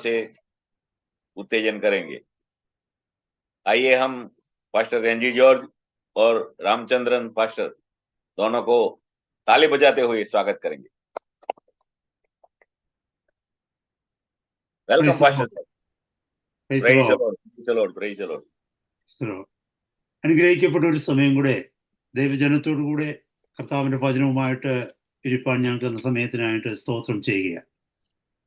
से उत्तेजन करेंगे। आइए हम पास्टर रेंजी जॉर्ज और रामचंद्रन पास्टर दोनों को ताली बजाते हुए स्वागत करेंगे। Welcome pastor. Praise the Lord. Praise the Lord. Praise the Lord. അനുഗ്രഹിക്കപ്പെട്ട ഒരു സമയം കൂടെ ദൈവജനത്തോടു കൂടെ കർത്താവിന്റെ വചനവുമായിട്ട് ഇരിപ്പാൻ ഞങ്ങൾക്ക് സമയത്തിനായിട്ട് സ്തോത്രം ചെയ്യുക.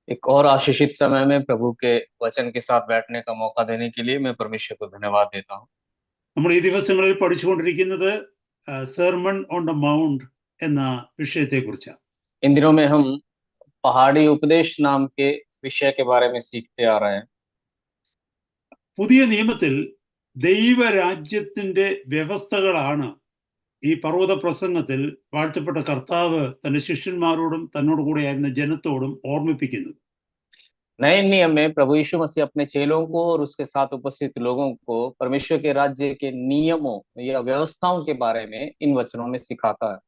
एक और आशीषित समय में प्रभु के वचन के साथ बैठने का मौका देने के लिए मैं परमेश्वर को धन्यवाद देता हूँ. നമ്മൾ ഈ ദിവസങ്ങളിൽ പഠിച്ചുകൊണ്ടിരിക്കുന്നത് സെർമൺ ഓൺ ദ മൗണ്ട് എന്ന വിഷയത്തെ കുറിച്ചാണ്. इन दिनों में हम पहाड़ी उपदेश नाम के विषय के बारे में सीखते आ रहे हैं. പുതിയ നിയമത്തിൽ ദൈവരാജ്യത്തിന്റെ വ്യവസ്ഥകളാണ് ഈ പർവ്വത പ്രസംഗത്തിൽ വാഴ്ത്തപ്പെട്ട കർത്താവ് തന്റെ ശിഷ്യന്മാരോടും തന്നോട് കൂടെയായിരുന്ന ജനത്തോടും ഓർമ്മിപ്പിക്കുന്നത്. नए नियम में प्रभु यीशु मसीह अपने चेलों को और उसके साथ उपस्थित लोगों को परमेश्वर के राज्य के नियमों या व्यवस्थाओं के बारे में इन वचनों में सिखाता है.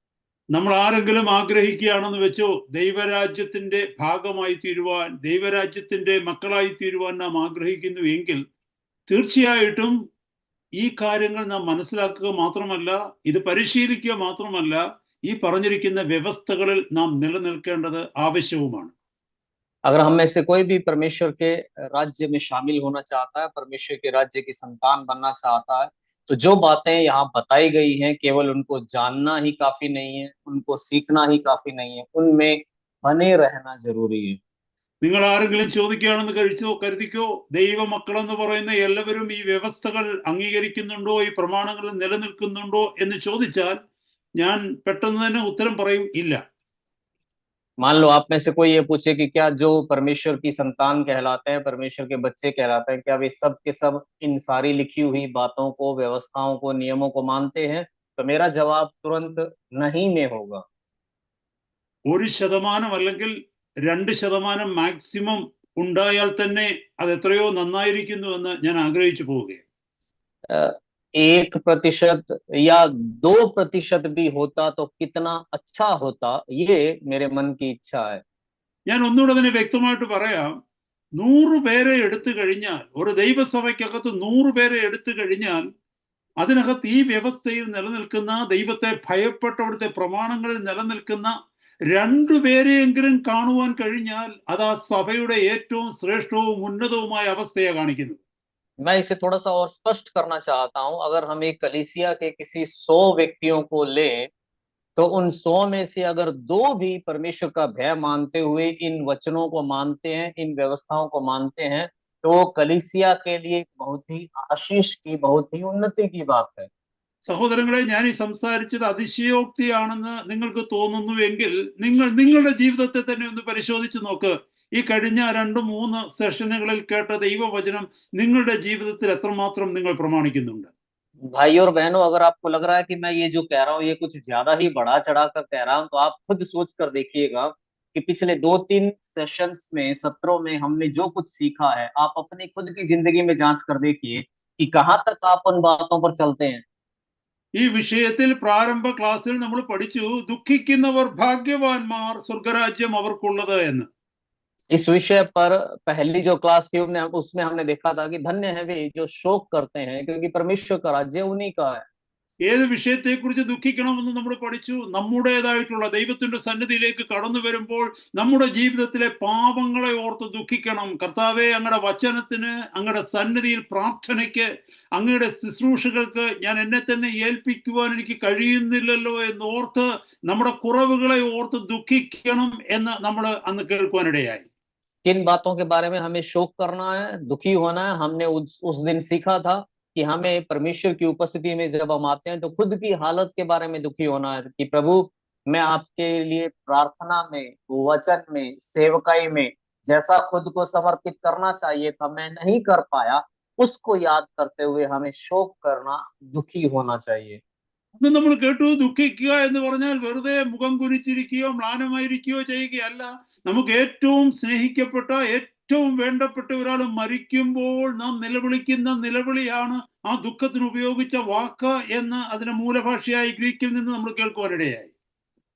നമ്മൾ ആരെങ്കിലും ആഗ്രഹിക്കുകയാണെന്ന് വെച്ചോ ദൈവരാജ്യത്തിന്റെ ഭാഗമായി തീരുവാൻ, ദൈവരാജ്യത്തിന്റെ മക്കളായി തീരുവാൻ നാം ആഗ്രഹിക്കുന്നു എങ്കിൽ തീർച്ചയായിട്ടും ഈ കാര്യങ്ങൾ നാം മനസ്സിലാക്കുക മാത്രമല്ല, ഇത് പരിശീലിക്കുക മാത്രമല്ല, ഈ പറഞ്ഞിരിക്കുന്ന വ്യവസ്ഥകളിൽ നാം നിലനിൽക്കേണ്ടത് ആവശ്യവുമാണ്. अगर हम में से कोई भी परमेश्वर के राज्य में शामिल होना चाहता है, परमेश्वर के राज्य की संतान बनना चाहता है, तो जो बातें यहाँ बताई गई हैं केवल उनको जानना ही काफी नहीं है, उनको सीखना ही काफी नहीं है, उनमें बने रहना जरूरी है. നിങ്ങൾ ആരെങ്കിലും ചോദിക്കുകയാണെന്ന് കരുതിക്കോ, ദൈവമക്കളെന്ന് പറയുന്ന എല്ലാവരും ഈ വ്യവസ്ഥകൾ അംഗീകരിക്കുന്നുണ്ടോ, ഈ പ്രമാണങ്ങൾ നിലനിൽക്കുന്നുണ്ടോ എന്ന് ചോദിച്ചാൽ ഞാൻ പെട്ടെന്ന് തന്നെ ഉത്തരം പറയും, ഇല്ല. मान लो आप में से कोई ये पूछे कि क्या जो परमेश्वर की संतान कहलाते हैं, परमेश्वर के बच्चे कहलाते हैं, क्या वे सब के सब इन सारी लिखी हुई बातों को, व्यवस्थाओं को, नियमों को मानते हैं? तो मेरा जवाब तुरंत नहीं में होगा. 1% അല്ലെങ്കിൽ 2% മാക്സിമം ഉണ്ടായാൽ തന്നെ അത് എത്രയോ നന്നായിരിക്കുന്നുവെന്ന് ഞാൻ ആഗ്രഹിച്ചു പോവുകയാണ്. 1% या 2% भी होता तो कितना अच्छा होता, ये मेरे मन की इच्छा है. ഞാൻ ഒന്നുകൂടെ അതിനെ വ്യക്തമായിട്ട് പറയാം. 100 പേരെ എടുത്തു കഴിഞ്ഞാൽ, ഒരു ദൈവസഭയ്ക്കകത്ത് 100 പേരെ എടുത്തു കഴിഞ്ഞാൽ അതിനകത്ത് ഈ വ്യവസ്ഥയിൽ നിലനിൽക്കുന്ന, ദൈവത്തെ ഭയപ്പെട്ടവിടുത്തെ പ്രമാണങ്ങളിൽ നിലനിൽക്കുന്ന 2 പേരെയെങ്കിലും കാണുവാൻ കഴിഞ്ഞാൽ അത് ആ സഭയുടെ ഏറ്റവും ശ്രേഷ്ഠവും ഉന്നതവുമായ അവസ്ഥയെ കാണിക്കുന്നു. मैं इसे थोड़ा सा और स्पष्ट करना चाहता हूं. अगर हम एक कलीसिया के किसी 100 व्यक्तियों को लें तो उन 100 में से अगर 2 भी परमेश्वर का भय मानते हुए इन वचनों को मानते हैं, इन व्यवस्थाओं को मानते हैं, तो वो कलीसिया के लिए बहुत ही आशीष की, बहुत ही उन्नति की बात है. സഹോദരങ്ങളെ, ഞാൻ ഈ സംസാരിച്ചത് അതിശയോക്തിയാണെന്ന് നിങ്ങൾക്ക് തോന്നുന്നുവെങ്കിൽ നിങ്ങളുടെ ജീവിതത്തെ തന്നെ ഒന്ന് പരിശോധിച്ച് നോക്ക്. ഈ കഴിഞ്ഞ 2-3 സെഷനുകളിൽ കേട്ട ദൈവവചനം നിങ്ങളുടെ ജീവിതത്തിൽ എത്രമാത്രം നിങ്ങൾ പ്രമാണിക്കുന്നുണ്ട്? भाई और बहनों, अगर आपको लग रहा है कि मैं ये जो कह रहा हूँ ये कुछ ज्यादा ही बढ़ा चढ़ा कर कह रहा हूँ, तो आप खुद सोच कर देखिएगा कि पिछले 2-3 सेशंस में, सत्रों में हमने जो कुछ सीखा है, आप अपनी खुद की जिंदगी में जांच कर देखिए कि कहाँ तक आप उन बातों पर चलते हैं. ഈ വിഷയത്തിൽ പ്രാരംഭ ക്ലാസ്സിൽ നമ്മൾ പഠിച്ചു, ദുഃഖിക്കുന്നവർ ഭാഗ്യവാന്മാർ, സ്വർഗരാജ്യം അവർക്കുള്ളത് എന്ന്. इस विषय पर पहली जो क्लास थी उसमें हमने देखा था कि धन्य है वे जो शोक करते हैं, क्योंकि परमेश्वर का राज्य उन्हीं का है. ഏത് വിഷയത്തെക്കുറിച്ച് ദുഃഖിക്കണമെന്ന് നമ്മൾ പഠിച്ചു? നമ്മുടേതായിട്ടുള്ള ദൈവത്തിന്റെ സന്നിധിയിലേക്ക് കടന്നു വരുമ്പോൾ നമ്മുടെ ജീവിതത്തിലെ പാപങ്ങളെ ഓർത്ത് ദുഃഖിക്കണം. കർത്താവേ, അങ്ങയുടെ വചനത്തിന്, അങ്ങയുടെ സന്നിധിയിൽ പ്രാർത്ഥനയ്ക്ക്, അങ്ങയുടെ ശുശ്രൂഷകൾക്ക് ഞാൻ എന്നെ തന്നെ ഏൽപ്പിക്കുവാൻ എനിക്ക് കഴിയുന്നില്ലല്ലോ എന്നോർത്ത് നമ്മുടെ കുറവുകളെ ഓർത്ത് ദുഃഖിക്കണം എന്ന് നമ്മൾ അന്ന് കേൾക്കുവാനിടയായി. किन बातों के बारे में हमें शोक करना है, दुखी होना है? हमने उस दिन सीखा था कि हमें परमेश्वर की उपस्थिति में जब हम आते हैं तो खुद की हालत के बारे में दुखी होना है कि प्रभु, मैं आपके लिए प्रार्थना में, वचन में, सेवकाई में जैसा खुद को समर्पित करना चाहिए था मैं नहीं कर पाया, उसको याद करते हुए हमें शोक करना, दुखी होना चाहिए. ഇന്ന് നമ്മൾ കേട്ടു, ദുഃഖിക്കുക എന്ന് പറഞ്ഞാൽ വെറുതെ മുഖം കുനിച്ചിരിക്കുകയോ മ്ലാനമായിരിക്കുകയോ ചെയ്യുകയല്ല. നമുക്ക് ഏറ്റവും സ്നേഹിക്കപ്പെട്ട, ഏറ്റവും വേണ്ടപ്പെട്ട ഒരാൾ മരിക്കുമ്പോൾ നാം നിലവിളിക്കുന്ന നിലവിളിയാണ് ആ ദുഃഖത്തിന് ഉപയോഗിച്ച വാക്ക് എന്ന് അതിന്റെ മൂലഭാഷയായി ഗ്രീക്കിൽ നിന്ന് നമ്മൾ കേൾക്കുവാനിടയായി.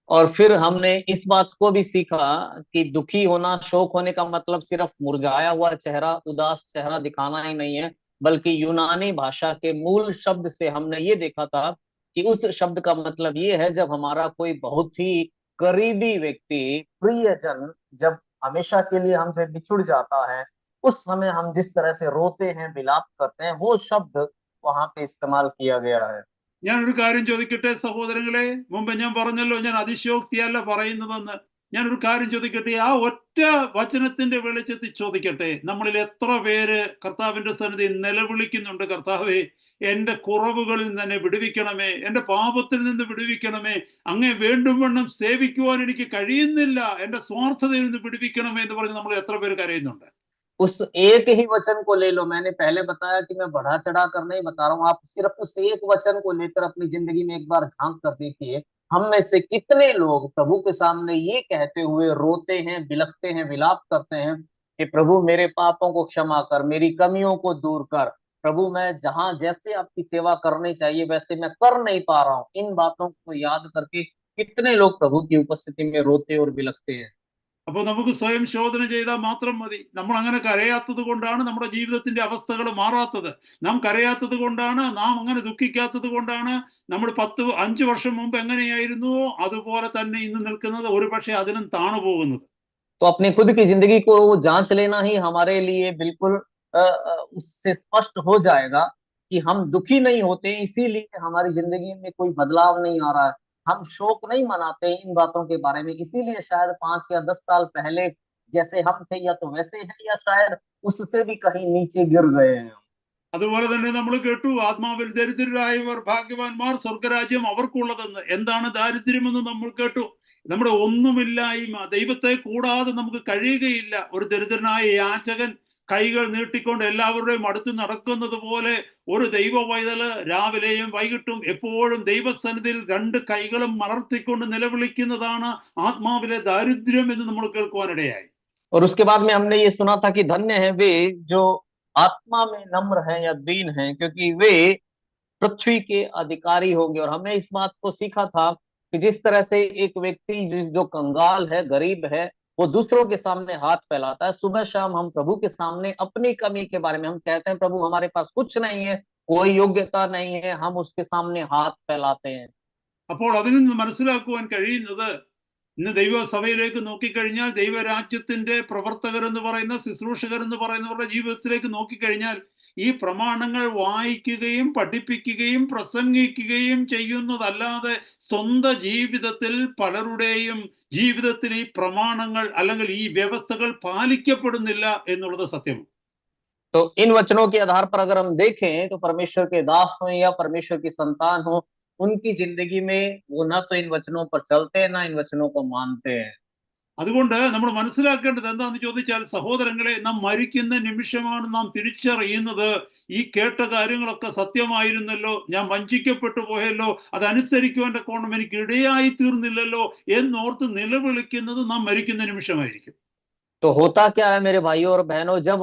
और फिर हमने इस बात को भी सीखा कि दुखी होना, शोक होने का मतलब सिर्फ मुरझाया हुआ चेहरा, उदास चेहरा दिखाना ही नहीं है, बल्कि यूनानी भाषा के मूल शब्द से हमने ये देखा था कि उस शब्द का मतलब ये है जब हमारा कोई बहुत ही करीबी व्यक्ति, प्रियजन जब हमेशा के लिए हमसे बिछुड़ जाता है, उस समय हम जिस तरह से रोते हैं, विलाप करते हैं, वो शब्द वहां पे इस्तेमाल किया गया है। ഞാൻ ഒരു കാര്യം ചോദിക്കട്ടെ സഹോദരങ്ങളെ, മുമ്പ് ഞാൻ പറഞ്ഞല്ലോ ഞാൻ അതിശയോക്തിയല്ല പറയുന്നതെന്ന്. ഞാൻ ഒരു കാര്യം ചോദിക്കട്ടെ, ആ ഒറ്റ വചനത്തിന്റെ വെളിച്ചത്തിൽ ചോദിക്കട്ടെ, നമ്മളിൽ എത്ര പേര് കർത്താവിന്റെ സന്നിധി നിലവിളിക്കുന്നുണ്ട്, കർത്താവേ എന്റെ കുറവുകളിൽ നിന്ന് എന്നെ വിടുവിക്കണമേ, എന്റെ പാപത്തിൽ നിന്ന് വിടുവിക്കണമേ, അങ്ങേ വേണ്ടും വണ്ണം സേവിക്കുവാൻ എനിക്ക് കഴിയുന്നില്ല, എന്റെ സ്വാർത്ഥതയിൽ നിന്ന് വിടുവിക്കണമേ എന്ന് പറഞ്ഞ് നമ്മൾ എത്ര പേര് കരയുന്നുണ്ട്? उस एक ही वचन को ले लो। मैंने पहले बताया कि मैं बढ़ा चढ़ा कर नहीं बता रहा हूँ, आप सिर्फ उस एक वचन को लेकर अपनी जिंदगी में एक बार झांक कर देखिए। हम में से कितने लोग प्रभु के सामने ये कहते हुए रोते हैं, बिलखते हैं, विलाप करते हैं कि प्रभु मेरे पापों को क्षमा कर, मेरी कमियों को दूर कर, प्रभु मैं जहां जैसे आपकी सेवा करनी चाहिए वैसे मैं कर नहीं पा रहा हूँ। इन बातों को याद करके कितने लोग प्रभु की उपस्थिति में रोते और बिलखते हैं। അപ്പോൾ നമുക്ക് സ്വയം ശോധന ചെയ്താൽ മാത്രം മതി. നമ്മൾ അങ്ങനെ കരയാത്തത് കൊണ്ടാണ് നമ്മുടെ ജീവിതത്തിന്റെ അവസ്ഥകൾ മാറാത്തത്. നാം കരയാത്തത് കൊണ്ടാണ്, നാം അങ്ങനെ ദുഃഖിക്കാത്തത് കൊണ്ടാണ് നമ്മൾ 5 വർഷം മുമ്പ് എങ്ങനെയായിരുന്നുവോ അതുപോലെ തന്നെ ഇന്ന് നിൽക്കുന്നത്, ഒരുപക്ഷെ അതിനും താണു പോകുന്നത്. तो अपनी खुद की जिंदगी को जांच लेना ही हमारे लिए बिल्कुल उससे स्पष्ट हो जाएगा कि हम दुखी नहीं होते, इसीलिए हमारी जिंदगी में कोई बदलाव नहीं आ रहा है। हम शोक नहीं मनाते इन बातों के बारे में, इसीलिए शायद 5 या 10 साल पहले जैसे हम थे या तो वैसे हैं या शायद उससे भी कहीं नीचे गिर गए हैं। അതുപോലെ തന്നെ നമ്മൾ കേട്ടു, ആത്മാവിൽ ദരിദ്രരായവർ ഭാഗ്യവാന്മാർ, സ്വർഗരാജ്യം അവർക്കുള്ളതെന്ന്. എന്താണ് ദാരിദ്ര്യമെന്ന് നമ്മൾ കേട്ടു. നമ്മുടെ ഒന്നുമില്ലായ്മ, ദൈവത്തെ കൂടാതെ നമുക്ക് കഴിയുകയില്ല. ഒരു ദരിദ്രനായ യാചകൻ കൈകൾ നീട്ടിക്കൊണ്ട് എല്ലാവരുടെയും അടുത്ത് നടക്കുന്നത് പോലെ ഒരു ദൈവ പൈതല് രാവിലെയും വൈകിട്ടും എപ്പോഴും ദൈവസന്നിധിയിൽ 2 കൈകളും മലർത്തിക്കൊണ്ട് നിലവിളിക്കുന്നതാണ് ആത്മാവിലെ ദാരിദ്ര്യം എന്ന് നമ്മൾ കേൾക്കുവാനിടയായി. और उसके बाद में हमने ये सुना था कि धन्य है वे जो आत्मा में नम्र हैं या दीन हैं, क्योंकि वे पृथ्वी के अधिकारी होंगे। और हमने इस बात को सीखा था कि जिस तरह से एक व्यक्ति जो कंगाल है, गरीब है, वो दूसरों के सामने हाथ फैलाता है, सुबह शाम हम प्रभु के सामने अपनी कमी के बारे में हम कहते हैं प्रभु हमारे पास कुछ नहीं है, कोई योग्यता नहीं है, हम उसके सामने हाथ फैलाते हैं। അപ്പോൾ അതിൽ നിന്ന് മനസ്സിലാക്കുവാൻ കഴിയുന്നത്, ഇന്ന് ദൈവസഭയിലേക്ക് നോക്കിക്കഴിഞ്ഞാൽ ദൈവരാജ്യത്തിന്റെ പ്രവർത്തകർ എന്ന് പറയുന്ന, ശുശ്രൂഷകർ എന്ന് പറയുന്നവരുടെ ജീവിതത്തിലേക്ക് നോക്കിക്കഴിഞ്ഞാൽ ഈ പ്രമാണങ്ങൾ വായിക്കുകയും പഠിപ്പിക്കുകയും പ്രസംഗിക്കുകയും ചെയ്യുന്നതല്ലാതെ സ്വന്തം ജീവിതത്തിൽ പലരുടെയും ജീവിതത്തിൽ ഈ പ്രമാണങ്ങൾ അല്ലെങ്കിൽ ഈ വ്യവസ്ഥകൾ പാലിക്കപ്പെടുന്നില്ല എന്നുള്ളത് സത്യമാണ്. तो इन वचनों के आधार पर अगर हम देखें तो परमेश्वर के दास हो या परमेश्वर की संतान हो, उनकी जिंदगी में वो ना तो इन वचनों पर चलते हैं ना इन वचनों को मानते हैं। അതുകൊണ്ട് നമ്മൾ മനസ്സിലാക്കേണ്ടത് എന്താണെന്ന് ചോദിച്ചാൽ, സഹോദരങ്ങളെ, നാം മരിക്കുന്ന നിമിഷമാണ് നാം തിരിച്ചറിയുന്നത് ഈ കേട്ട കാര്യങ്ങളൊക്കെ സത്യമായിരുന്നല്ലോ, ഞാൻ വഞ്ചിക്കപ്പെട്ടു പോയല്ലോ, അതനുസരിക്കുവാൻ കോണം എനിക്ക് ഇടയായി തീർന്നില്ലല്ലോ എന്നോർത്ത് നിലവിളിക്കുന്നത് നാം മരിക്കുന്ന നിമിഷമായിരിക്കും. तो होता क्या है मेरे भाइयों और बहनों, जब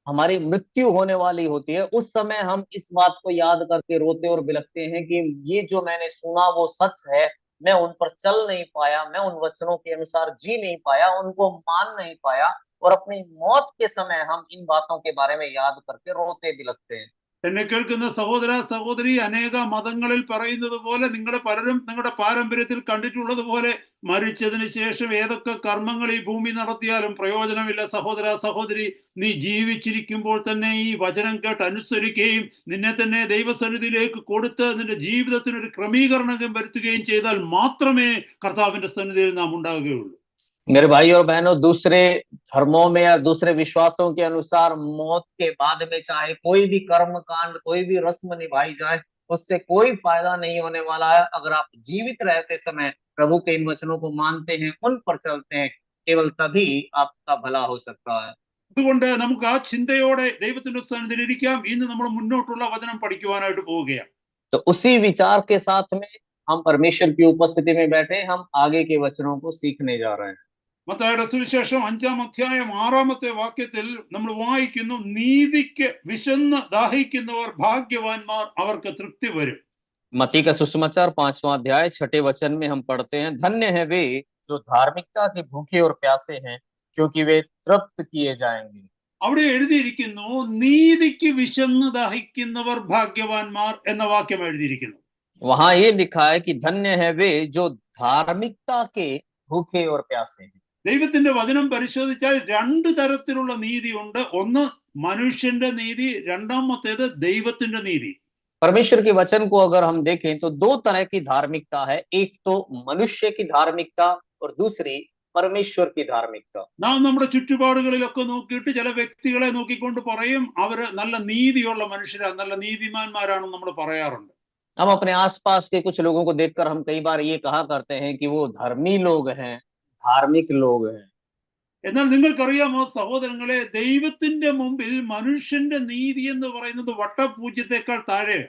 हमारी मृत्यु होने वाली होती है उस समय हम इस बात को याद करके रोते और बिलखते हैं कि ये जो मैंने सुना वो सच है, मैं उन पर चल नहीं पाया, मैं उन वचनों के अनुसार जी नहीं पाया, उनको मान नहीं पाया, और अपनी मौत के समय हम इन बातों के बारे में याद करके रोते बिलखते हैं। എന്നെ കേൾക്കുന്ന സഹോദര സഹോദരി, അനേക മതങ്ങളിൽ പറയുന്നത് പോലെ, നിങ്ങളുടെ പലരും നിങ്ങളുടെ പാരമ്പര്യത്തിൽ കണ്ടിട്ടുള്ളത് പോലെ, മരിച്ചതിന് ശേഷം ഏതൊക്കെ കർമ്മങ്ങൾ ഈ ഭൂമി നടത്തിയാലും പ്രയോജനമില്ല. സഹോദര സഹോദരി, നീ ജീവിച്ചിരിക്കുമ്പോൾ തന്നെ ഈ വചനം കേട്ട് അനുസരിക്കുകയും നിന്നെ തന്നെ ദൈവസന്നിധിയിലേക്ക് കൊടുത്ത് നിന്റെ ജീവിതത്തിന് ഒരു ക്രമീകരണം വരുത്തുകയും ചെയ്താൽ മാത്രമേ കർത്താവിന്റെ സന്നിധിയിൽ നാം ഉണ്ടാവുകയുള്ളൂ. मेरे भाई और बहनों, दूसरे धर्मों में या दूसरे विश्वासों के अनुसार मौत के बाद में चाहे कोई भी कर्म कांड, कोई भी रस्म निभाई जाए, उससे कोई फायदा नहीं होने वाला है। अगर आप जीवित रहते समय प्रभु के इन वचनों को मानते हैं, उन पर चलते हैं, केवल तभी आपका भला हो सकता है। അതുകൊണ്ട് നമുക്ക് ആ ചിന്തയോടെ ദൈവത്തിന്റെ സന്നിധിയിൽ ഇരിക്കാം. ഇന്ന് നമ്മൾ മുന്നോട്ടുള്ള വചനം പഠിക്കുവാനായിട്ട് പോവുകയാണ്. तो उसी विचार के साथ में हम परमेश्वर की उपस्थिति में बैठे, हम आगे के वचनों को सीखने जा रहे हैं। മത്തായിയുടെ സുവിശേഷം 5-ാം അധ്യായം 6-ാമത്തെ വാക്യത്തിൽ നമ്മൾ വായിക്കുന്നു, നീതിക്ക് വിശന്ന് ദാഹിക്കുന്നവർ ഭാഗ്യവാന്മാർ, അവർക്ക് തൃപ്തി വരും. मत्ती का सुसमाचार 5वां अध्याय 6ठे वचन में हम पढ़ते हैं, धन्य है वे जो धार्मिकता के भूखे और प्यासे हैं, क्योंकि वे तृप्त किए जाएंगे। അവിടെ എഴുതിയിരിക്കുന്നു, നീതിക്ക് വിശന്ന് ദാഹിക്കുന്നവർ ഭാഗ്യവാന്മാർ എന്ന വാക്യം എഴുതിയിരിക്കുന്നു. वहां ये लिखा है कि धन्य है वे जो धार्मिकता के भूखे और प्यासे हैं। ദൈവത്തിന്റെ വചനം പരിശോധിച്ചാൽ രണ്ട് തരത്തിലുള്ള നീതിയുണ്ട്. ഒന്ന് മനുഷ്യന്റെ നീതി, രണ്ടാമത്തേത് ദൈവത്തിന്റെ നീതി. परमेश्वर के वचन को अगर हम देखें तो दो तरह की धार्मिकता है, एक तो मनुष्य की धार्मिकता और दूसरी परमेश्वर की धार्मिकता। നാം നമ്മുടെ ചുറ്റുപാടുകളിലൊക്കെ നോക്കിയിട്ട് ചില വ്യക്തികളെ നോക്കിക്കൊണ്ട് പറയും അവര് നല്ല നീതിയുള്ള മനുഷ്യരാ, നല്ല നീതിമാന്മാരാണെന്ന് നമ്മൾ പറയാറുണ്ട്. हम अपने आसपास के कुछ लोगों को देखकर हम कई बार ये कहा करते हैं कि वो धर्मी लोग हैं, धार्मिक लोग हैं। എന്നാൽ നിങ്ങൾക്കറിയാമോ സഹോദരങ്ങളെ, ദൈവത്തിന്റെ മുമ്പിൽ മനുഷ്യന്റെ നീതി എന്ന് പറയുന്നത് വട്ടപൂജ്യത്തെക്കാൾ താഴെ.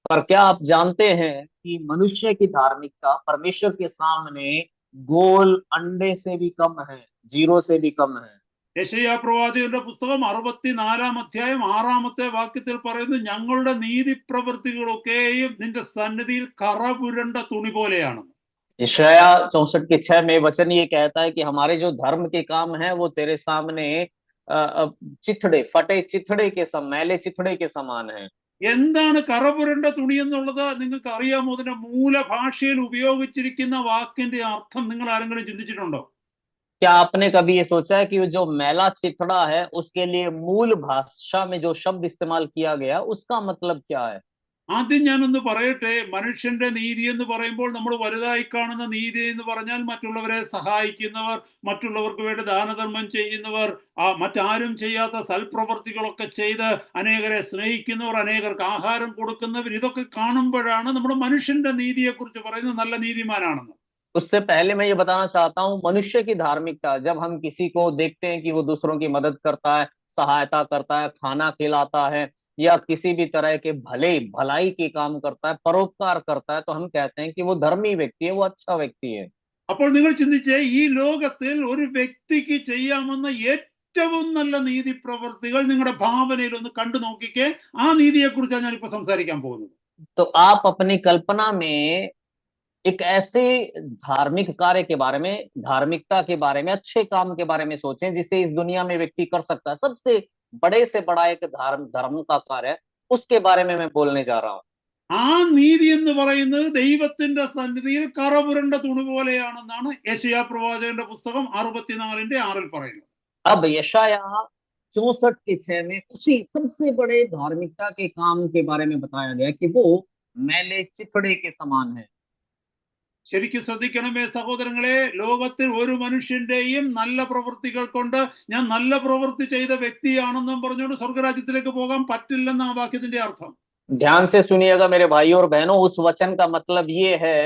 पर क्या आप जानते हैं कि मनुष्य की धार्मिकता परमेश्वर के सामने गोल अंडे से भी कम है, जीरो से भी कम है। യെശയ്യാ പ്രവാചകന്റെ പുസ്തകം 64 അധ്യായം 6 വാക്യത്തിൽ പറയുന്നു, ഞങ്ങളുടെ നീതി പ്രവൃത്തികളൊക്കെയും നിന്റെ സന്നിധിയിൽ കറപുരണ്ട തുണി പോലെയാണ്. यशायाह 64 के 6 में वचन ये कहता है कि हमारे जो धर्म के काम है वो तेरे सामने चिथड़े, फटे चिथड़े के मैले चिथड़े के समान है। എന്താണ് കറപുരണ്ട തുണി എന്നുള്ളത് നിങ്ങൾക്ക് അറിയാമോ? അതിന്റെ മൂലഭാഷയിൽ ഉപയോഗിച്ചിരിക്കുന്ന വാക്കിന്റെ അർത്ഥം നിങ്ങൾ ആരെങ്കിലും ചിന്തിച്ചിട്ടുണ്ടോ? क्या आपने कभी ये सोचा है कि जो मैला चिथड़ा है उसके लिए मूल भाषा में जो शब्द इस्तेमाल किया गया उसका मतलब क्या है? ആദ്യം ഞാനൊന്ന് പറയട്ടെ, മനുഷ്യന്റെ നീതി എന്ന് പറയുമ്പോൾ നമ്മൾ വലുതായി കാണുന്ന നീതി എന്ന് പറഞ്ഞാൽ മറ്റുള്ളവരെ സഹായിക്കുന്നവർ, മറ്റുള്ളവർക്ക് വേണ്ടി ദാനധർമ്മം ചെയ്യുന്നവർ, മറ്റാരും ചെയ്യാത്ത സൽപ്രവർത്തികളൊക്കെ ചെയ്ത് അനേകരെ സ്നേഹിക്കുന്നവർ, അനേകർക്ക് ആഹാരം കൊടുക്കുന്നവർ, ഇതൊക്കെ കാണുമ്പോഴാണ് നമ്മൾ മനുഷ്യന്റെ നീതിയെ കുറിച്ച് പറയുന്നത് നല്ല നീതിമാനാണെന്ന്. उससे पहले मैं ये बताना चाहता हूँ, मनुष्य की धार्मिकता जब हम किसी को देखते हैं कि वो दूसरों की मदद करता है, सहायता करता है, खाना खिलाता है या किसी भी तरह के भलाई के काम करता है, परोपकार करता है, तो हम कहते हैं कि वो धर्मी व्यक्ति है, वो अच्छा व्यक्ति है। അപ്പോൾ നിങ്ങൾ ചിന്തിച്ചേ, ഈ ലോകത്തിൽ ഒരു വ്യക്തിക്ക് ചെയ്യാമെന്ന ഏറ്റവും നല്ല നീതി പ്രവർത്തികൾ നിങ്ങളുടെ ഭാവനയിൽ ഒന്ന് കണ്ടു നോക്കിക്കേ. ആ നീതിയെ കുറിച്ചാണ് ഞാനിപ്പോ സംസാരിക്കാൻ പോകുന്നത്. तो आप अपनी कल्पना में एक ऐसे धार्मिक कार्य के बारे में, धार्मिकता के बारे में, अच्छे काम के बारे में सोचें जिसे इस दुनिया में व्यक्ति कर सकता है। सबसे बड़े से बड़ा एक धर्म का कार्य है, उसके बारे में मैं बोलने जा रहा हूँ। ആ നീതി എന്ന് പറയുന്നത് ദൈവത്തിന്റെ സന്നിധിയിൽ കറപുരണ്ട തുണി പോലെയാണെന്നാണ് യെശയ്യാ പ്രവാചകന്റെ പുസ്തകം 64:6 പറയുന്നത്. अब यशायाह 64 के 6 में उसी सबसे बड़े धार्मिकता के काम के बारे में बताया गया कि वो मैले चिथड़े के समान है। ശരിക്കും ശ്രദ്ധിക്കണമേ സഹോദരങ്ങളെ, ലോകത്തിൽ ഒരു മനുഷ്യന്റെയും നല്ല പ്രവൃത്തികൾ കൊണ്ട് ഞാൻ നല്ല പ്രവൃത്തി ചെയ്ത വ്യക്തിയാണെന്നും പറഞ്ഞുകൊണ്ട് സ്വർഗരാജ്യത്തിലേക്ക് പോകാൻ പറ്റില്ലെന്ന ആ വാക്യത്തിന്റെ അർത്ഥം. ध्यान से सुनिएगा मेरे भाइयों और बहनों, उस वचन का मतलब ये है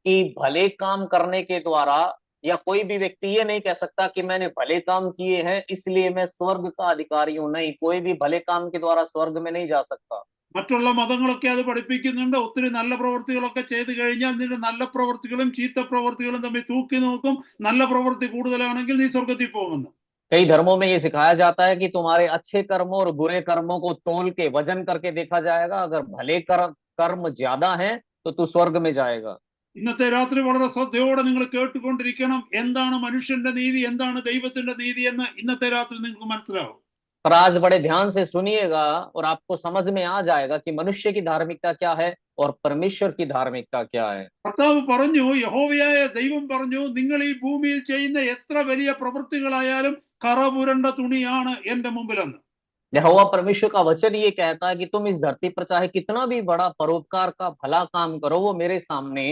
कि भले काम करने के द्वारा या कोई भी व्यक्ति ये नहीं कह सकता कि मैंने भले काम किए हैं इसलिए मैं स्वर्ग का अधिकारी हूं। नहीं, कोई भी भले काम के द्वारा स्वर्ग में नहीं जा सकता। മറ്റുള്ള മതങ്ങളൊക്കെ അത് പഠിപ്പിക്കുന്നുണ്ട്. ഒത്തിരി നല്ല പ്രവൃത്തികളൊക്കെ ചെയ്തു കഴിഞ്ഞാൽ നിന്റെ നല്ല പ്രവൃത്തികളും ചീത്ത പ്രവൃത്തികളും തമ്മിൽ തൂക്കി നോക്കും. നല്ല പ്രവൃത്തി കൂടുതലാണെങ്കിൽ നീ സ്വർഗത്തിൽ പോകുമെന്ന്. कई धर्मों में ये सिखाया जाता है कि तुम्हारे अच्छे कर्मों और बुरे कर्मों को तोल के वजन करके देखा जाएगा, अगर भले कर्म ज्यादा हैं तो तू स्वर्ग में जाएगा। ഇന്നത്തെ രാത്രി വളരെ ശ്രദ്ധയോടെ നിങ്ങൾ കേട്ടുകൊണ്ടിരിക്കണം. എന്താണ് മനുഷ്യന്റെ നീതി, എന്താണ് ദൈവത്തിന്റെ നീതി എന്ന് ഇന്നത്തെ രാത്രി നിങ്ങൾക്ക് മനസ്സിലാവും. पर आज बड़े ध्यान से सुनिएगा और आपको समझ में आ जाएगा कि मनुष्य की धार्मिकता क्या है और परमेश्वर की धार्मिकता क्या है। കർത്താവ് പറഞ്ഞു, യഹോവയായ ദൈവം പറഞ്ഞു, നിങ്ങൾ ഈ ഭൂമിയിൽ ചെയ്യുന്ന എത്ര വലിയ പ്രവൃത്തികളായാലും കറപുരണ്ട തുണിയാണ് എന്റെ മുമ്പിലെന്ന്. यहोवा परमेश्वर का वचन ये कहता है कि तुम इस धरती पर चाहे कितना भी बड़ा परोपकार का भला काम करो, वो मेरे सामने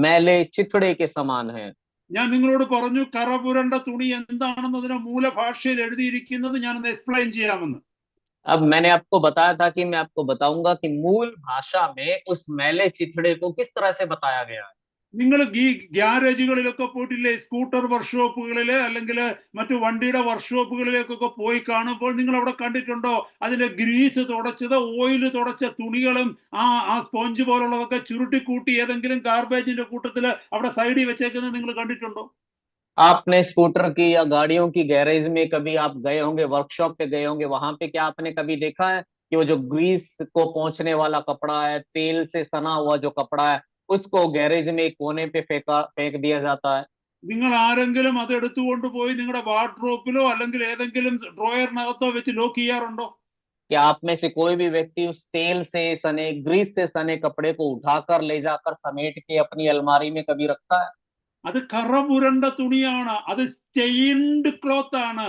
मैले चिथड़े के समान है। ഞാൻ നിങ്ങളോട് പറഞ്ഞു കറപുരണ്ട തുണി എന്താണെന്ന് അതിന്റെ മൂലഭാഷയിൽ എഴുതിയിരിക്കുന്നത് ഞാനൊന്ന് എക്സ്പ്ലെയിൻ ചെയ്യാമെന്ന്. अब मैंने आपको बताया था कि मैं आपको बताऊंगा कि मूल भाषा में उस मैले चिथड़े को किस तरह से बताया गया है। നിങ്ങൾ ഈ ഗ്യാരേജുകളിലൊക്കെ പോയിട്ടില്ലേ, സ്കൂട്ടർ വർക്ക്ഷോപ്പുകളില് അല്ലെങ്കിൽ മറ്റു വണ്ടിയുടെ വർക്ക്ഷോപ്പുകളിലേക്കൊക്കെ പോയി കാണുമ്പോൾ നിങ്ങൾ അവിടെ കണ്ടിട്ടുണ്ടോ അതിന്റെ ഗ്രീസ് തുടച്ചത്, ഓയിൽ തുടച്ച തുണികളും ആ സ്പോഞ്ച് പോലുള്ളതൊക്കെ ചുരുട്ടിക്കൂട്ടി ഏതെങ്കിലും ഗാർബേജിന്റെ കൂട്ടത്തില് അവിടെ സൈഡിൽ വെച്ചേക്കുന്നത് നിങ്ങൾ കണ്ടിട്ടുണ്ടോ? आपने स्कूटर की या गाड़ियों की गैरेज में कभी आप गए होंगे, वर्कशॉप पे गए होंगे, वहां पे क्या आपने कभी देखा है कि वो जो ग्रीस को पोंछने वाला कपड़ा है, तेल से सना हुआ जो कपड़ा है, उसको गैरेज में एक कोने पे फेंक दिया जाता है। നിങ്ങൾ ആരെങ്കിലും അത് എടുത്തുകൊണ്ട് പോയി നിങ്ങളുടെ വാർഡ്രോപ്പിലോ അല്ലെങ്കിൽ ഏതെങ്കിലും ഡ്രോയറിനകത്തോ വെച്ച് ലോക്ക് ചെയ്യാറുണ്ടോ? कि आप में से कोई भी व्यक्ति उस तेल से सने, ग्रीस से सने कपड़े को उठाकर ले जाकर समेट के अपनी अलमारी में कभी रखता है? അത് കറ പുരണ്ട തുണിയാണ്, അത് സ്റ്റെയിൻഡ് ക്ലോത്ത് ആണ്,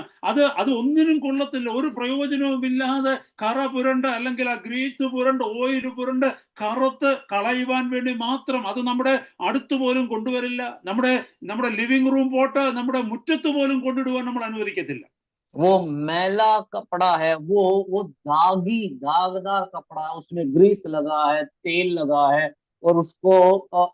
അത് ഒന്നിനും കൊള്ളത്തില്ല, ഒരു പ്രയോജനവും ഇല്ലാതെ കറ പുരണ്ട് അല്ലെങ്കിൽ ആ ഗ്രീസ് പുരണ്ട് ഓയിൽ പുരണ്ട് കറുത്ത് കളയുവാൻ വേണ്ടി മാത്രം. അത് നമ്മുടെ അടുത്ത് പോലും കൊണ്ടുവരില്ല, നമ്മുടെ ലിവിംഗ് റൂം പോട്ട് നമ്മുടെ മുറ്റത്ത് പോലും കൊണ്ടിടുവാൻ നമ്മൾ അനുവദിക്കത്തില്ല. वो मैला कपड़ा है, वो दागदार कपड़ा है, उसमें ग्रीस लगा है, तेल लगा है, और उसको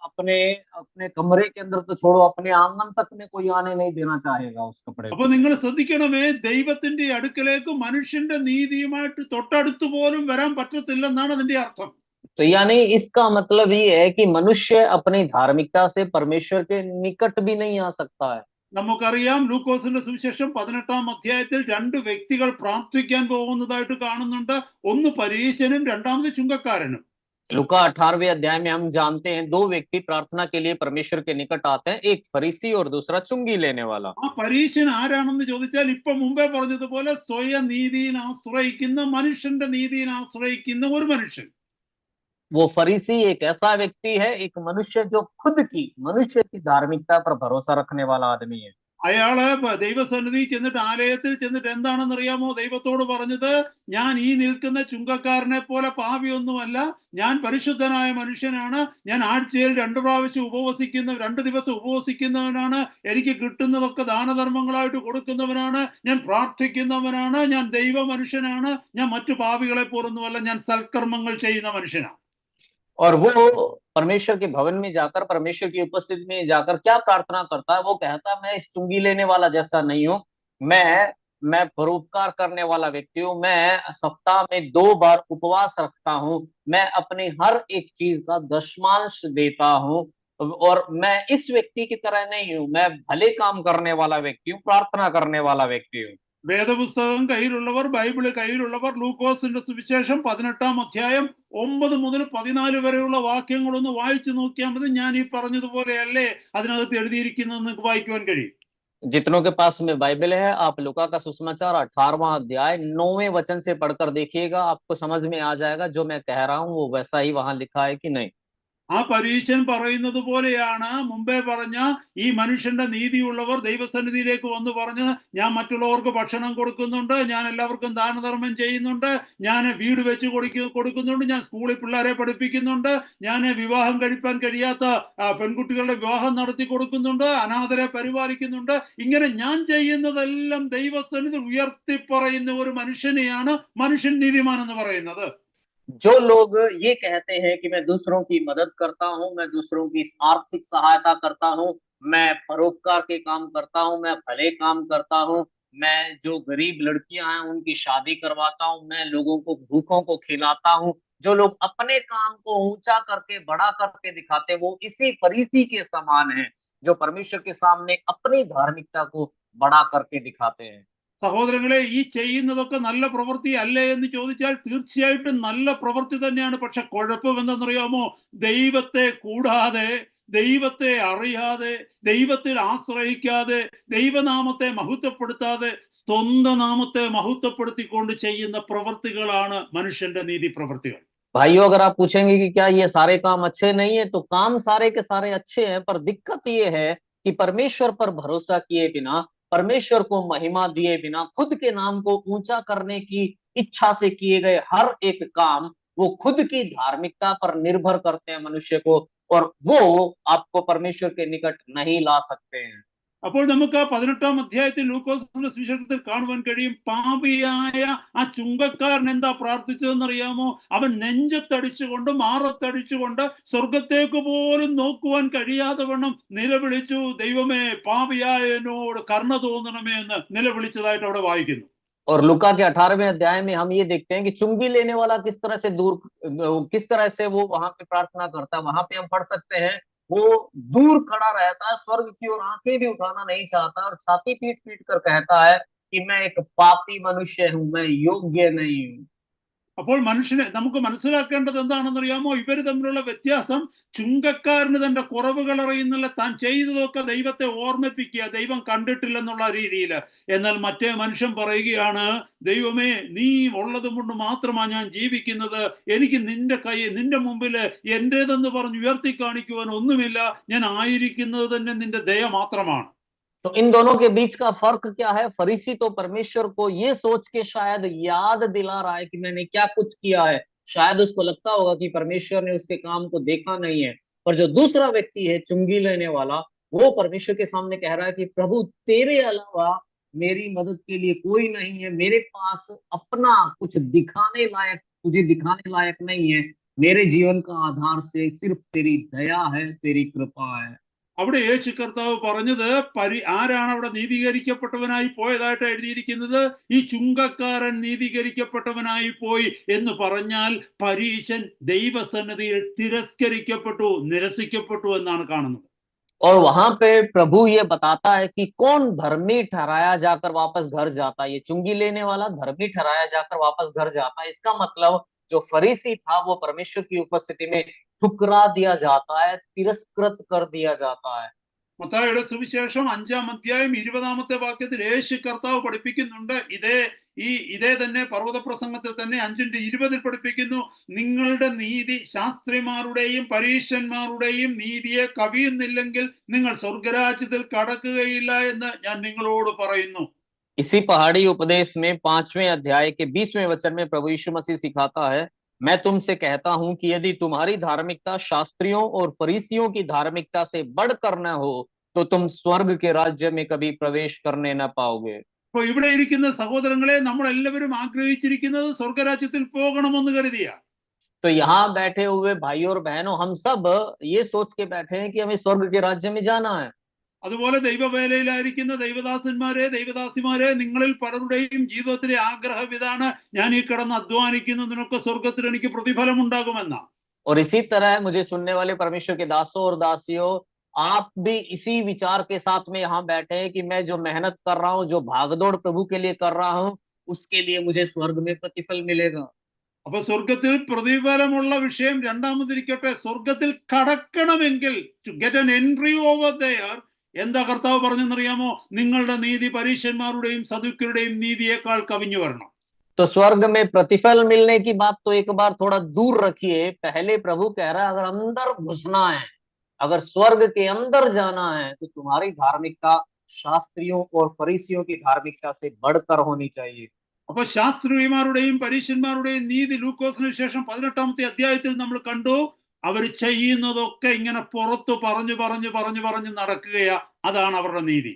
अपने अपने कमरे के अंदर तो छोड़ो, अपने आंगन तक में कोई आने नहीं देना चाहेगा उस कपड़े അപ്പൊ को। നിങ്ങൾ ശ്രദ്ധിക്കണമേ, ദൈവത്തിന്റെ അടുക്കലേക്ക് മനുഷ്യന്റെ നീതിയുമായിട്ട് തൊട്ടടുത്ത് പോലും വരാൻ പറ്റത്തില്ലെന്നാണ് അതിന്റെ അർത്ഥം. तो यानी इसका मतलब ये है कि मनुष्य अपनी धार्मिकता से परमेश्वर के निकट भी नहीं आ सकता है। നമുക്കറിയാം, ലൂക്കോസിന്റെ സുവിശേഷം 18-ാം അധ്യായത്തിൽ രണ്ട് വ്യക്തികൾ പ്രാർത്ഥിക്കാൻ പോകുന്നതായിട്ട് കാണുന്നുണ്ട്. ഒന്ന് പരീശനും രണ്ടാമത് ചുങ്കക്കാരനും. लूका 18वें अध्याय में हम जानते हैं दो व्यक्ति प्रार्थना के लिए परमेश्वर के निकट आते हैं, एक फरीसी और दूसरा चुंगी लेने वाला। ആ പരീശൻ ആരാണെന്ന് ചോദിച്ചാൽ, ഇപ്പൊ മുമ്പേ പറഞ്ഞതുപോലെ സ്വയം നീതിയിൽ ആശ്രയിക്കുന്ന, മനുഷ്യന്റെ നീതിയിൽ ആശ്രയിക്കുന്ന ഒരു മനുഷ്യൻ. वो फरीसी एक ऐसा व्यक्ति है, एक मनुष्य जो खुद की मनुष्य की धार्मिकता पर भरोसा रखने वाला आदमी है। അയാള് ദൈവസന്നിധി ചെന്നിട്ട്, ആലയത്തിൽ ചെന്നിട്ട് എന്താണെന്നറിയാമോ ദൈവത്തോട് പറഞ്ഞത്? ഞാൻ ഈ നിൽക്കുന്ന ചുങ്കക്കാരനെ പോലെ പാപിയൊന്നുമല്ല, ഞാൻ പരിശുദ്ധനായ മനുഷ്യനാണ്, ഞാൻ ആഴ്ചയിൽ 2 പ്രാവശ്യം ഉപവസിക്കുന്ന, 2 ദിവസം ഉപവസിക്കുന്നവനാണ്, എനിക്ക് കിട്ടുന്നതൊക്കെ ദാനധർമ്മങ്ങളായിട്ട് കൊടുക്കുന്നവനാണ്, ഞാൻ പ്രാർത്ഥിക്കുന്നവനാണ്, ഞാൻ ദൈവ മനുഷ്യനാണ്, ഞാൻ മറ്റു പാപികളെ പോലൊന്നുമല്ല, ഞാൻ സൽക്കർമ്മങ്ങൾ ചെയ്യുന്ന മനുഷ്യനാണ്. और वो परमेश्वर के भवन में जाकर, परमेश्वर की उपस्थिति में जाकर क्या प्रार्थना करता है? वो कहता है, मैं इस चुंगी लेने वाला जैसा नहीं हूं, मैं परोपकार करने वाला व्यक्ति हूं, मैं सप्ताह में 2 बार उपवास रखता हूं, मैं अपनी हर एक चीज का दशमांश देता हूं, और मैं इस व्यक्ति की तरह नहीं हूं, मैं भले काम करने वाला व्यक्ति हूं, प्रार्थना करने वाला व्यक्ति हूं। വേദപുസ്തകം കയ്യിലുള്ളവർ, ബൈബിള് കയ്യിലുള്ളവർ, ലൂക്കോസിന്റെ സുവിശേഷം 18-ാം അധ്യായം 9 മുതൽ 14 വരെയുള്ള വാക്യങ്ങളൊന്ന് വായിച്ചു നോക്കിയാൽ മതി. ഞാൻ ഈ പറഞ്ഞതുപോലെയല്ലേ അതിനകത്ത് എഴുതിയിരിക്കുന്നതെന്ന് നിങ്ങൾക്ക് വായിക്കുവാൻ കഴിയും. जितनों के पास में बाइबल है, आप लूका का सुसमाचार 18वां अध्याय 9वें वचन से पढ़कर देखिएगा, आपको समझ में आ जाएगा जो मैं कह रहा हूं वो वैसा ही वहां लिखा है कि नहीं। ആ പരീശൻ പറയുന്നത് പോലെയാണ് മുമ്പേ പറഞ്ഞ ഈ മനുഷ്യന്റെ നീതിയുള്ളവർ ദൈവസന്നിധിയിലേക്ക് വന്ന് പറഞ്ഞ്, ഞാൻ മറ്റുള്ളവർക്ക് ഭക്ഷണം കൊടുക്കുന്നുണ്ട്, ഞാൻ എല്ലാവർക്കും ദാനധർമ്മം ചെയ്യുന്നുണ്ട്, ഞാൻ വീട് വെച്ച് കൊടുക്കുന്നുണ്ട്, ഞാൻ സ്കൂളിൽ പിള്ളേരെ പഠിപ്പിക്കുന്നുണ്ട്, ഞാൻ വിവാഹം കഴിപ്പാൻ കഴിയാത്ത പെൺകുട്ടികളുടെ വിവാഹം നടത്തി കൊടുക്കുന്നുണ്ട്, അനാഥരെ പരിപാലിക്കുന്നുണ്ട്. ഇങ്ങനെ ഞാൻ ചെയ്യുന്നതെല്ലാം ദൈവസന്നിധി ഉയർത്തി പറയുന്ന ഒരു മനുഷ്യനെയാണ് മനുഷ്യൻ നീതിമാൻ എന്ന് പറയുന്നത്. जो लोग ये कहते हैं कि मैं दूसरों की मदद करता हूं, मैं दूसरों की आर्थिक सहायता करता हूं, मैं परोपकार के काम करता हूं, मैं भले काम करता हूं, मैं जो गरीब लड़कियां हैं उनकी शादी करवाता हूं, मैं लोगों को भूखों को खिलाता हूं, जो लोग अपने काम को ऊंचा करके बड़ा करके दिखाते हैं, वो इसी फरीसी के समान है जो परमेश्वर के सामने अपनी धार्मिकता को बड़ा करके दिखाते हैं। സഹോദരങ്ങളെ, ഈ ചെയ്യുന്നതൊക്കെ നല്ല പ്രവൃത്തി അല്ലേ എന്ന് ചോദിച്ചാൽ തീർച്ചയായിട്ടും നല്ല പ്രവൃത്തി തന്നെയാണ്. പക്ഷെ കുഴപ്പം എന്തെന്നറിയാമോ? ദൈവത്തെ കൂടാതെ, ദൈവത്തെ അറിയാതെ, ദൈവത്തിൽ ആശ്രയിക്കാതെ, ദൈവനാമത്തെ മഹത്വപ്പെടുത്താതെ സ്വന്തം നാമത്തെ മഹത്വപ്പെടുത്തിക്കൊണ്ട് ചെയ്യുന്ന പ്രവൃത്തികളാണ് മനുഷ്യന്റെ നീതി പ്രവൃത്തികൾ. भाइयों, अगर आप पूछेंगे कि क्या ये सारे काम अच्छे नहीं है, तो काम सारे के सारे अच्छे हैं, पर दिक्कत ये है कि परमेश्वर पर भरोसा किए बिना, परमेश्वर को महिमा दिए बिना, खुद के नाम को ऊंचा करने की इच्छा से किए गए हर एक काम, वो खुद की धार्मिकता पर निर्भर करते हैं मनुष्य को, और वो आपको परमेश्वर के निकट नहीं ला सकते हैं। അപ്പോൾ നമുക്ക് ആ 18-ാം അധ്യായത്തിൽ ലൂക്കോസിന്റെ സുവിശേഷത്തിൽ കാണുവാൻ കഴിയും, പാപിയായ ആ ചുങ്കക്കാരൻ എന്താ പ്രാർത്ഥിച്ചതെന്നറിയാമോ? അവൻ നെഞ്ചത്തടിച്ചുകൊണ്ട്, മാറത്തടിച്ചുകൊണ്ട്, സ്വർഗത്തേക്ക് പോലും നോക്കുവാൻ കഴിയാതെ വണ്ണം നിലവിളിച്ചു, ദൈവമേ, പാപിയായ എന്നോട് കരുണ തോന്നണമേ എന്ന് നിലവിളിച്ചതായിട്ട് അവിടെ വായിക്കുന്നു. और लूका के 18वें अध्याय में हम ये देखते हैं कि चुंगी लेने वाला किस तरह से वो वहां पे प्रार्थना करता है। वहां पे हम पढ़ सकते हैं, वो दूर खड़ा रहता है, स्वर्ग की ओर आंखें भी उठाना नहीं चाहता, और छाती पीट पीट कर कहता है कि मैं एक पापी मनुष्य हूं, मैं योग्य नहीं हूं। അപ്പോൾ മനുഷ്യനെ നമുക്ക് മനസ്സിലാക്കേണ്ടത് എന്താണെന്നറിയാമോ? ഇവര് തമ്മിലുള്ള വ്യത്യാസം, ചുങ്കക്കാരന് തന്റെ കുറവുകൾ അറിയുന്നില്ല, താൻ ചെയ്തതൊക്കെ ദൈവത്തെ ഓർമ്മിപ്പിക്കുക, ദൈവം കണ്ടിട്ടില്ലെന്നുള്ള രീതിയിൽ. എന്നാൽ മറ്റേ മനുഷ്യൻ പറയുകയാണ്, ദൈവമേ, നീ ഉള്ളത് കൊണ്ട് മാത്രമാണ് ഞാൻ ജീവിക്കുന്നത്, എനിക്ക് നിന്റെ മുമ്പില് എന്റേതെന്ന് പറഞ്ഞ് ഉയർത്തി കാണിക്കുവാൻ ഒന്നുമില്ല, ഞാൻ ആയിരിക്കുന്നത് തന്നെ നിന്റെ ദയ മാത്രമാണ്. तो इन दोनों के बीच का फर्क क्या है? फरीसी तो परमेश्वर को ये सोच के शायद याद दिला रहा है कि मैंने क्या कुछ किया है। शायद उसको लगता होगा कि परमेश्वर ने उसके काम को देखा नहीं है। पर जो दूसरा व्यक्ति है, चुंगी लेने वाला, वो परमेश्वर के सामने कह रहा है कि प्रभु, तेरे अलावा मेरी मदद के लिए कोई नहीं है। मेरे पास अपना कुछ दिखाने लायक, तुझे दिखाने लायक नहीं है। मेरे जीवन का आधार से सिर्फ तेरी दया है, तेरी कृपा है। അവിടെ യേശു കർത്താവ് പറഞ്ഞത്, ആരാണ് അവിടെ നീതീകരിക്കപ്പെട്ടവനായി പോയതായിട്ട് എഴുതിയിരിക്കുന്നത്? ഈ ചുങ്കക്കാരൻ നീതീകരിക്കപ്പെട്ടവനായി പോയി എന്ന് പറഞ്ഞാൽ പരീശൻ ദൈവസന്നിധിയിൽ തിരസ്കരിക്കപ്പെട്ടു, നിരസിക്കപ്പെട്ടു എന്നാണ് കാണുന്നത്. और वहां पे प्रभु ये बताता है कि कौन धर्मी ठहराया जाकर वापस घर जाता है। ये चुंगी लेने वाला धर्मी ठहराया जाकर वापस घर जाता है। इसका मतलब जो फरीसी था वो परमेश्वर की उपस्थिति में ठुकरा दिया जाता है, तिरस्कृत कर दिया जाता है। മത്തായിയുടെ സുവിശേഷം 5-ാം അധ്യായം 20-ാമത്തെ വാക്യത്തിൽ യേശു കർത്താവ് പഠിപ്പിക്കുന്നുണ്ട്, ഇതേ തന്നെ പർവ്വത പ്രസംഗത്തിൽ തന്നെ 5:20 പഠിപ്പിക്കുന്നു, നിങ്ങളുടെ നീതി ശാസ്ത്രിമാരുടെയും പരീശന്മാരുടെയും നീതിയെ കവിയുന്നില്ലെങ്കിൽ നിങ്ങൾ സ്വർഗരാജ്യത്തിൽ കടക്കുകയില്ല എന്ന് ഞാൻ നിങ്ങളോട് പറയുന്നു. इसी पहाड़ी उपदेश में 5वें अध्याय के 20वें वचन में प्रभु यीशु मसीह सिखाता है, मैं तुमसे कहता हूं कि यदि तुम्हारी धार्मिकता शास्त्रियों और फरीसियों की धार्मिकता से बढ़कर न हो तो तुम स्वर्ग के राज्य में कभी प्रवेश करने न पाओगे। അപ്പൊ ഇവിടെ ഇരിക്കുന്ന സഹോദരങ്ങളെ, നമ്മൾ എല്ലാവരും ആഗ്രഹിച്ചിരിക്കുന്നത് സ്വർഗരാജ്യത്തിൽ പോകണമെന്ന് കരുതിയ. तो यहाँ बैठे हुए भाई और बहनों, हम सब ये सोच के बैठे हैं कि हमें स्वर्ग के राज्य में जाना है। അതുപോലെ ദൈവവേലയിലായിരിക്കുന്ന ദൈവദാസന്മാരെ, ദൈവദാസിമാരെ, നിങ്ങളിൽ പലരുടെയും ജീവിതത്തിലെ ആഗ്രഹം ഇതാണ്, ഞാൻ ഈ കിടന്ന് അധ്വാനിക്കുന്നതിനൊക്കെ സ്വർഗത്തിൽ എനിക്ക് പ്രതിഫലം ഉണ്ടാകുമെന്ന. और इसी तरह मुझे सुनने वाले परमेश्वर के दासों और दासियों, आप भी इसी विचार के साथ में यहाँ बैठे हैं कि मैं जो मेहनत कर रहा हूँ, जो भागदौड़ प्रभु के लिए कर रहा हूँ, उसके लिए मुझे स्वर्ग में प्रतिफल मिलेगा। അപ്പൊ സ്വർഗത്തിൽ പ്രതിഫലമുള്ള വിഷയം രണ്ടാമതിരിക്കട്ടെ, സ്വർഗത്തിൽ കടക്കണമെങ്കിൽ, to get an entry over there, എന്താ കർത്താവ് പറഞ്ഞെന്നറിയാമോ? നിങ്ങളുടെ നീതി പരീശന്മാരുടെയും സദുക്യരുടെയും നീതിയേക്കാൾ കവിഞ്ഞു വരണം. तो स्वर्ग में प्रतिफल मिलने की बात तो एक बार थोड़ा दूर रखिए। पहले प्रभु कह रहा है, अगर अंदर घुसना है, अगर स्वर्ग के अंदर जाना है, तो तुम्हारी धार्मिकता शास्त्रियों और फरीसियों की धार्मिकता से बढ़कर होनी चाहिए। അപ്പൊ ശാസ്ത്രിമാരുടെയും പരീശന്മാരുടെയും നീതി ലൂക്കോസിന് ശേഷം 18-ാമത്തെ അധ്യായത്തിൽ നമ്മൾ കണ്ടു. അവർ ചെയ്യുന്നതൊക്കെ ഇങ്ങനെ പുറത്തു പറഞ്ഞു നടക്കുകയാ, അതാണ് അവരുടെ നീതി.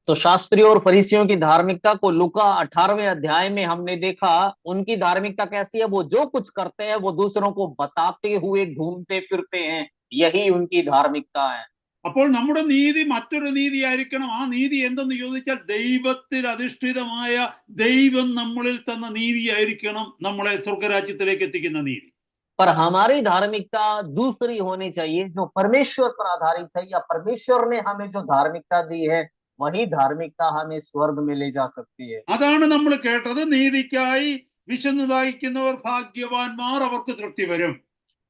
तो शास्त्रियों और फरीसियों की धार्मिकता को लूका 18वें अध्याय में हमने देखा। उनकी धार्मिकता कैसी है? वो जो कुछ करते हैं वो दूसरों को बताते हुए घूमते फिरते हैं, यही उनकी धार्मिकता है। അപ്പോൾ നമ്മുടെ നീതി മറ്റൊരു നീതി ആയിരിക്കണം. ആ നീതി എന്തെന്ന് ചോദിച്ചാൽ ദൈവത്തിൽ അധിഷ്ഠിതമായ, ദൈവം നമ്മളിൽ തന്ന നീതിയായിരിക്കണം നമ്മളെ സ്വർഗരാജ്യത്തിലേക്ക് എത്തിക്കുന്ന നീതി. पर हमारी धार्मिकता दूसरी होनी चाहिए, जो परमेश्वर पर आधारित है, या परमेश्वर ने हमें जो धार्मिकता दी है वही धार्मिकता हमें स्वर्ग में ले जा सकती है। അതാണ് നമ്മൾ കേട്ടത്, നീതിക്കായി വിശന്നു ദാഹിക്കുന്നവർ ഭാഗ്യവാന്മാർ, അവർക്ക് തൃപ്തി വരും.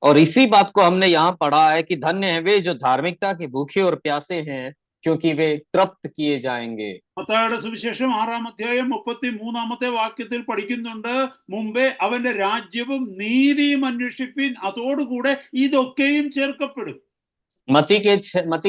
और इसी बात को हमने यहाँ पढ़ा है कि धन्य है वे जो धार्मिकता के भूखे और प्यासे हैं, क्योंकि वे तृप्त किए जाएंगे। മത്തായിയുടെ സുവിശേഷം 6-ാം അധ്യായം 33-ാമത്തെ വാക്യത്തിൽ പഠിക്കുന്നുണ്ട്, മുമ്പേ അവന്റെ രാജ്യവും നീതിയും അന്വേഷിപ്പിൻ, അതോടുകൂടെ ഇതൊക്കെയും ചേർക്കപ്പെടും. मती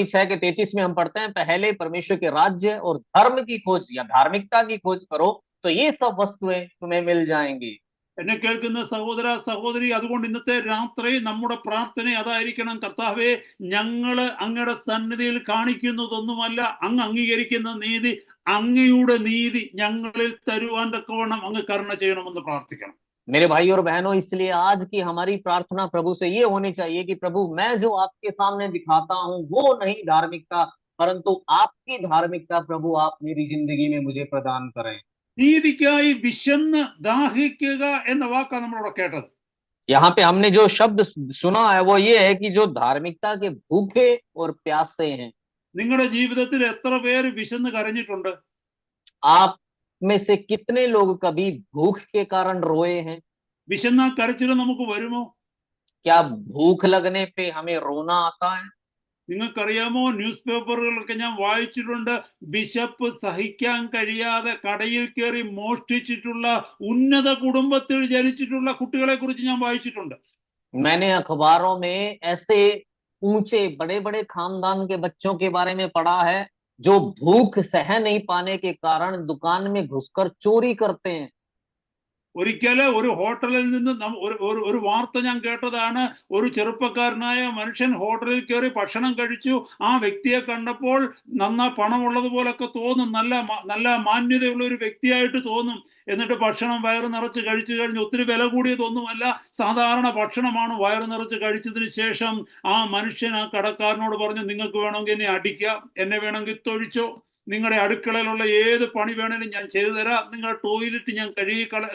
6:33 में हम पढ़ते हैं, पहले परमेश्वर के राज्य और धर्म की खोज या धार्मिकता की खोज करो तो ये सब वस्तुएं तुम्हें मिल जाएंगी। എന്നെ കേൾക്കുന്ന സഹോദര സഹോദരി, അതുകൊണ്ട് ഇന്നത്തെ രാത്രി നമ്മുടെ പ്രാർത്ഥന അതായിരിക്കണം, കർത്താവേ, ഞങ്ങള് അങ്ങയുടെ സന്നിധിയിൽ കാണിക്കുന്നതൊന്നുമല്ല, അങ്ങ് അംഗീകരിക്കുന്ന നീതി, അങ്ങയുടെ നീതി ഞങ്ങളിൽ തരുവാൻ തക്കവണ്ണം അങ്ങ് കരുണ ചെയ്യണമെന്ന് പ്രാർത്ഥിക്കണം. मेरे भाई और बहनों, इसलिए आज की हमारी प्रार्थना प्रभु से ये होनी चाहिए कि प्रभु, मैं जो आपके सामने दिखाता हूँ वो नहीं धार्मिकता, परंतु आपकी धार्मिकता प्रभु आप मेरी जिंदगी में मुझे प्रदान करें। നീതിക്കായി വിശന്ന് ദാഹിക്കുക എന്ന വാക്കാണ് നമ്മളിവിടെ കേട്ടത്. यहाँ पे हमने जो शब्द सुना है वो ये है कि जो धार्मिकता के भूखे और प्यासे हैं। നിങ്ങളുടെ ജീവിതത്തിൽ എത്ര പേര് വിശന്ന് കരഞ്ഞിട്ടുണ്ട്? आप में से कितने लोग कभी भूख के कारण रोए हैं? വിശന്നാ കരച്ചിൽ നമുക്ക് വരുമോ? क्या भूख लगने पे हमें रोना आता है? നിങ്ങൾക്കറിയാമോ, ന്യൂസ് പേപ്പറുകളൊക്കെ ഞാൻ വായിച്ചിട്ടുണ്ട്, വിശപ്പ് സഹിക്കാൻ കഴിയാതെ കടയിൽ കയറി മോഷ്ടിച്ചിട്ടുള്ള ഉന്നത കുടുംബത്തിൽ ജനിച്ചിട്ടുള്ള കുട്ടികളെ കുറിച്ച് ഞാൻ വായിച്ചിട്ടുണ്ട്. मैंने अखबारों में ऐसे ऊंचे बड़े बड़े खानदान के बच्चों के बारे में पढ़ा है जो भूख सह नहीं पाने के कारण दुकान में घुसकर चोरी करते हैं। ഒരിക്കല് ഒരു ഹോട്ടലിൽ നിന്ന് ഒരു വാർത്ത ഞാൻ കേട്ടതാണ്. ഒരു ചെറുപ്പക്കാരനായ മനുഷ്യൻ ഹോട്ടലിൽ കയറി ഭക്ഷണം കഴിച്ചു. ആ വ്യക്തിയെ കണ്ടപ്പോൾ പണമുള്ളതുപോലൊക്കെ തോന്നും, നല്ല മാന്യതയുള്ള ഒരു വ്യക്തിയായിട്ട് തോന്നും. എന്നിട്ട് ഭക്ഷണം വയറ് നിറച്ച് കഴിച്ചു കഴിഞ്ഞ്, ഒത്തിരി വില കൂടിയതൊന്നുമല്ല, സാധാരണ ഭക്ഷണമാണ്. വയറ് നിറച്ച് കഴിച്ചതിന് ശേഷം ആ മനുഷ്യൻ ആ കടക്കാരനോട് പറഞ്ഞു, നിങ്ങൾക്ക് വേണമെങ്കിൽ എന്നെ അടിക്കാം, എന്നെ വേണമെങ്കിൽ തൊഴിച്ചോ, നിങ്ങളുടെ അടുക്കളയിലുള്ള ഏത് പണി വേണേലും ഞാൻ ചെയ്തു തരാം, നിങ്ങളുടെ ടോയ്ലറ്റ് ഞാൻ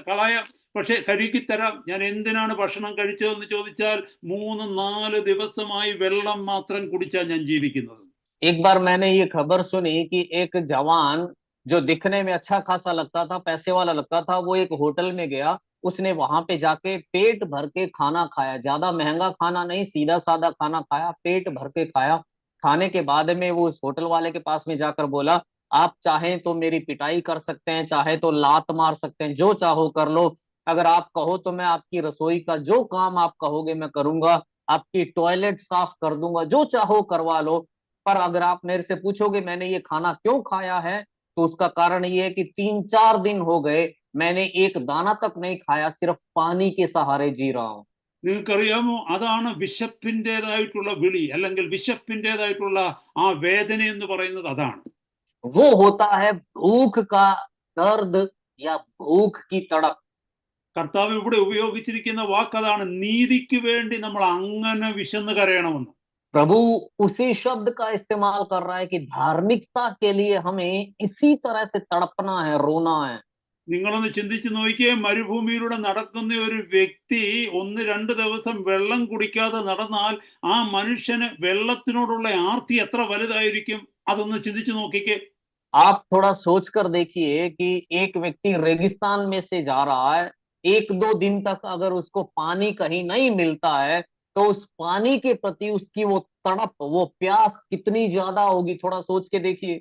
കളയാം, പക്ഷെ കഴുകി തരാം. ഞാൻ എന്തിനാണ് ഭക്ഷണം കഴിച്ചതെന്ന് ചോദിച്ചാൽ 3-4 ദിവസമായി വെള്ളം മാത്രം കുടിച്ചാൽ ഞാൻ ജീവിക്കുന്നത്. एक बार मैंने ये खबर सुनी कि एक जवान जो दिखने में अच्छा खासा लगता था, पैसे वाला लगता था, वो एक होटल में गया। उसने वहां पे जाके पेट भर के खाना खाया, ज्यादा महंगा खाना नहीं, सीधा सादा खाना खाया, पेट भर के खाया। खाने के बाद में वो उस होटल वाले के पास में जाकर बोला, आप चाहें तो मेरी पिटाई कर सकते हैं, चाहे तो लात मार सकते हैं, जो चाहो कर लो। अगर आप कहो तो मैं आपकी रसोई का जो काम आप कहोगे मैं करूंगा, आपकी टॉयलेट साफ कर दूंगा, जो चाहो करवा लो। पर अगर आप मेरे से पूछोगे मैंने ये खाना क्यों खाया है, तो उसका कारण ये है कि 3-4 दिन हो गए मैंने एक दाना तक नहीं खाया, सिर्फ पानी के सहारे जी रहा हूं। നിങ്ങൾക്കറിയാമോ, അതാണ് വിശപ്പിൻ്റെതായിട്ടുള്ള വിളി, അല്ലെങ്കിൽ വിശപ്പിൻ്റെതായിട്ടുള്ള ആ വേദന എന്ന് പറയുന്നത് അതാണ്. वो होता है भूख का दर्द या भूख की तड़प। കർത്താവ് ഇവിടെ ഉപയോഗിച്ചിരിക്കുന്ന വാക്കതാണ്, നീതിക്ക് വേണ്ടി നമ്മൾ അങ്ങനെ വിശന്ന് കരയണമെന്ന്. प्रभु उसी शब्द का इस्तेमाल कर रहा है कि धार्मिकता के लिए हमें इसी तरह से तड़पना है, रोना है। നിങ്ങളൊന്ന് ചിന്തിച്ചു നോക്കിയേ, മരുഭൂമിയിലൂടെ നടക്കുന്ന ഒരു വ്യക്തി 1-2 ദിവസം വെള്ളം കുടിക്കാതെ നടന്നാൽ ആ മനുഷ്യന് വെള്ളത്തിനോടുള്ള ആർത്തി എത്ര വലുതായിരിക്കും? അതൊന്ന് ചിന്തിച്ചു നോക്കിക്കേ. आप थोड़ा सोच कर देखिए कि एक व्यक्ति रेगिस्तान में से जा रहा है, 1-2 दिन तक अगर उसको पानी कहीं नहीं मिलता है, तो उस पानी के प्रति उसकी वो तड़प, वो प्यास कितनी ज्यादा होगी, थोड़ा सोच के देखिए।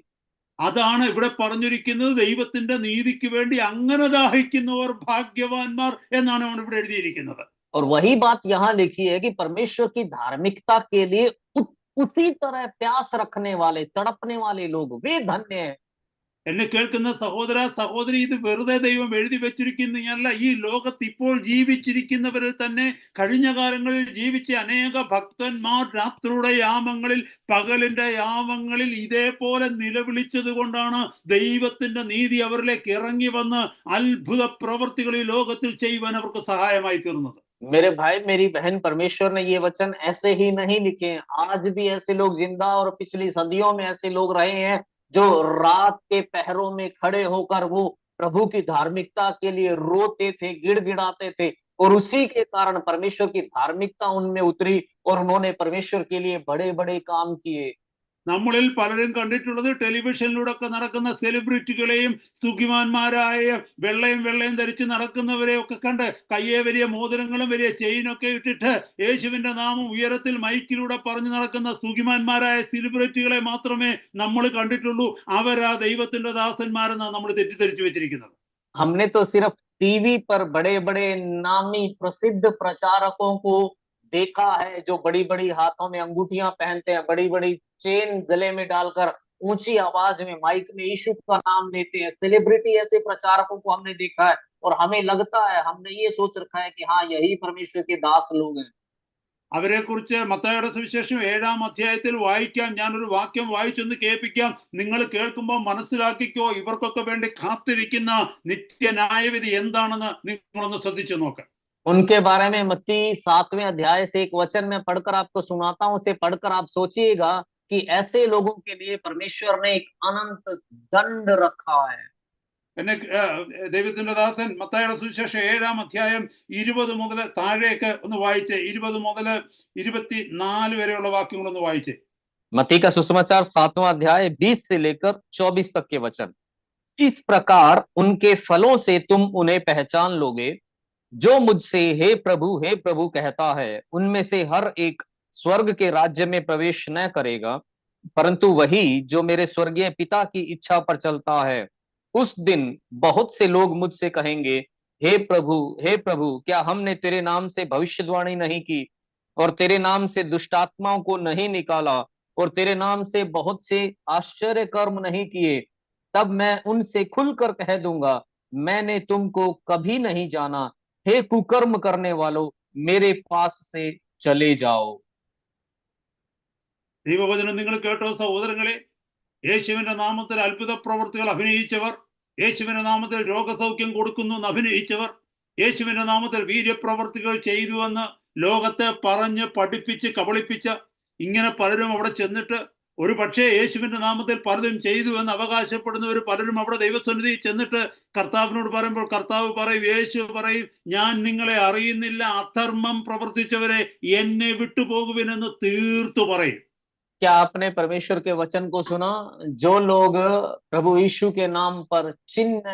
അതാണ് ഇവിടെ പറഞ്ഞിരിക്കുന്നത്, ദൈവത്തിന്റെ നീതിക്ക് വേണ്ടി അങ്ങനെ ദാഹിക്കുന്നവർ ഭാഗ്യവാന്മാർ എന്നാണ് അവൻ ഇവിടെ എഴുതിയിരിക്കുന്നത്. और वही बात यहाँ लिखी है कि परमेश्वर की धार्मिकता के लिए उसी तरह प्यास रखने वाले, तड़पने वाले लोग वे धन्य हैं। എന്നെ കേൾക്കുന്ന സഹോദര സഹോദരി, ഇത് വെറുതെ ദൈവം എഴുതി വെച്ചിരിക്കുന്നതല്ല. ഈ ലോകത്ത് ഇപ്പോൾ ജീവിച്ചിരിക്കുന്നവരിൽ തന്നെ കഴിഞ്ഞ കാലങ്ങളിൽ ജീവിച്ച അനേക ഭക്തന്മാർ രാത്രിയുടെ യാമങ്ങളിൽ, പകലിന്റെ യാമങ്ങളിൽ ഇതേപോലെ നിലവിളിച്ചത് കൊണ്ടാണ് ദൈവത്തിന്റെ നീതി അവരിലേക്ക് ഇറങ്ങി വന്ന് അത്ഭുത പ്രവർത്തികൾ ഈ ലോകത്തിൽ ചെയ്യുവാൻ അവർക്ക് സഹായമായി തീർന്നത്. मेरे भाई मेरी बहन, परमेश्वर ने ये वचन ऐसे ही नहीं लिखे हैं। आज भी ऐसे लोग जिंदा और पिछली सदियों में ऐसे लोग रहे हैं जो रात के पहरों में खड़े होकर वो प्रभु की धार्मिकता के लिए रोते थे, गिड़गिड़ाते थे, और उसी के कारण परमेश्वर की धार्मिकता उनमें उतरी और उन्होंने परमेश्वर के लिए बड़े बड़े काम किए। നമ്മളിൽ പലരും കണ്ടിട്ടുള്ളത് ടെലിവിഷനിലൂടെ ഒക്കെ നടക്കുന്ന സെലിബ്രിറ്റികളെയും സുഖിമാന്മാരായ വെള്ളയും ധരിച്ച് നടക്കുന്നവരെയും ഒക്കെ കണ്ട് കയ്യെ വലിയ മോതിരങ്ങളും വലിയ ചെയിനൊക്കെ ഇട്ടിട്ട് യേശുവിന്റെ നാമം ഉയരത്തിൽ മൈക്കിലൂടെ പറഞ്ഞു നടക്കുന്ന സുഖിമാന്മാരായ സെലിബ്രിറ്റികളെ മാത്രമേ നമ്മൾ കണ്ടിട്ടുള്ളൂ. അവരാ ദൈവത്തിന്റെ ദാസന്മാരെന്നാണ് നമ്മൾ തെറ്റിദ്ധരിച്ചു വെച്ചിരിക്കുന്നത്. हमने तो सिर्फ टीवी पर बड़े बड़े नामी प्रसिद्ध प्रचारकों को देखा है जो बड़ी बड़ी हाथों में अंगूठियां पहनते हैं, बड़ी बड़ी चेन गले में डालकर ऊंची आवाज में माइक में यीशु का नाम लेते हैं। सेलिब्रिटी ऐसे प्रचारकों को हमने देखा है और हमें लगता है, हमने ये सोच रखा है कि हाँ यही परमेश्वर के दास लोग हैं। അവരെ കുറിച്ച് മത്തായിയുടെ സുവിശേഷം 7-ാം അധ്യായത്തിൽ വായിക്കാം. ഞാനൊരു വാക്യം വായിച്ചൊന്ന് കേൾപ്പിക്കാം. നിങ്ങൾ കേൾക്കുമ്പോൾ മനസ്സിലാക്കിക്കോ, ഇവർക്കൊക്കെ വേണ്ടി കാത്തിരിക്കുന്ന നിത്യന്യായവിധി എന്താണെന്ന് നിങ്ങളൊന്ന് ശ്രദ്ധിച്ചു നോക്കാം. उनके बारे में मत्ती 7वें अध्याय से एक वचन मैं पढ़कर आपको सुनाता हूं। उसे पढ़कर आप सोचिएगा कि ऐसे लोगों के लिए परमेश्वर ने एक अनंत दंड रखा है। എന്നെ ദൈവത്തിന്റെ ദാസൻ മത്തായിയുടെ സുവിശേഷം 7-ാം അധ്യായം 20 മുതൽ താഴേക്ക് ഒന്ന് വായിച്ചേ. 20 മുതൽ 24 വരെയുള്ള വാക്യങ്ങളൊന്ന് വായിച്ചേ. मत्ती का सुसमाचार 7वां अध्याय 20 से लेकर 24 तक के वचन। इस प्रकार उनके फलों से तुम उन्हें पहचान लोगे। जो मुझसे हे प्रभु कहता है, उनमें से हर एक स्वर्ग के राज्य में प्रवेश न करेगा, परंतु वही जो मेरे स्वर्गीय पिता की इच्छा पर चलता है। उस दिन बहुत से लोग मुझसे कहेंगे, हे प्रभु, क्या हमने तेरे नाम से भविष्यवाणी नहीं की, और तेरे नाम से दुष्टात्माओं को नहीं निकाला, और तेरे नाम से बहुत से आश्चर्य कर्म नहीं किए? तब मैं उनसे खुलकर कह दूंगा, मैंने तुमको कभी नहीं जाना। हे कुकर्म करने वालों, मेरे पास से चले जाओ। ദൈവവചനം നിങ്ങൾ കേട്ടോ സഹോദരങ്ങളെ? യേശുവിന്റെ നാമത്തിൽ അത്ഭുത പ്രവൃത്തികൾ അഭിനയിച്ചവർ, യേശുവിന്റെ നാമത്തിൽ രോഗസൗഖ്യം കൊടുക്കുന്നു എന്ന് അഭിനയിച്ചവർ, യേശുവിന്റെ നാമത്തിൽ വീര്യപ്രവർത്തികൾ ചെയ്തുവെന്ന് ലോകത്തെ പറഞ്ഞ് പഠിപ്പിച്ച് കബളിപ്പിച്ച ഇങ്ങനെ പലരും അവിടെ ചെന്നിട്ട് ഒരു പക്ഷേ യേശുവിന്റെ നാമത്തിൽ പലതും ചെയ്തു എന്ന് അവകാശപ്പെടുന്നവർ പലരും അവിടെ ദൈവസന്നിധി ചെന്നിട്ട് കർത്താവിനോട് പറയുമ്പോൾ കർത്താവ് പറയും, യേശു പറയും, ഞാൻ നിങ്ങളെ അറിയുന്നില്ല, അധർമ്മം പ്രവർത്തിച്ചവരെ എന്നെ വിട്ടുപോകുവിനെന്ന് തീർത്തു പറയും. क्या आपने परमेश्वर के वचन को सुना? जो लोग प्रभु यीशु के नाम पर चिन्ह,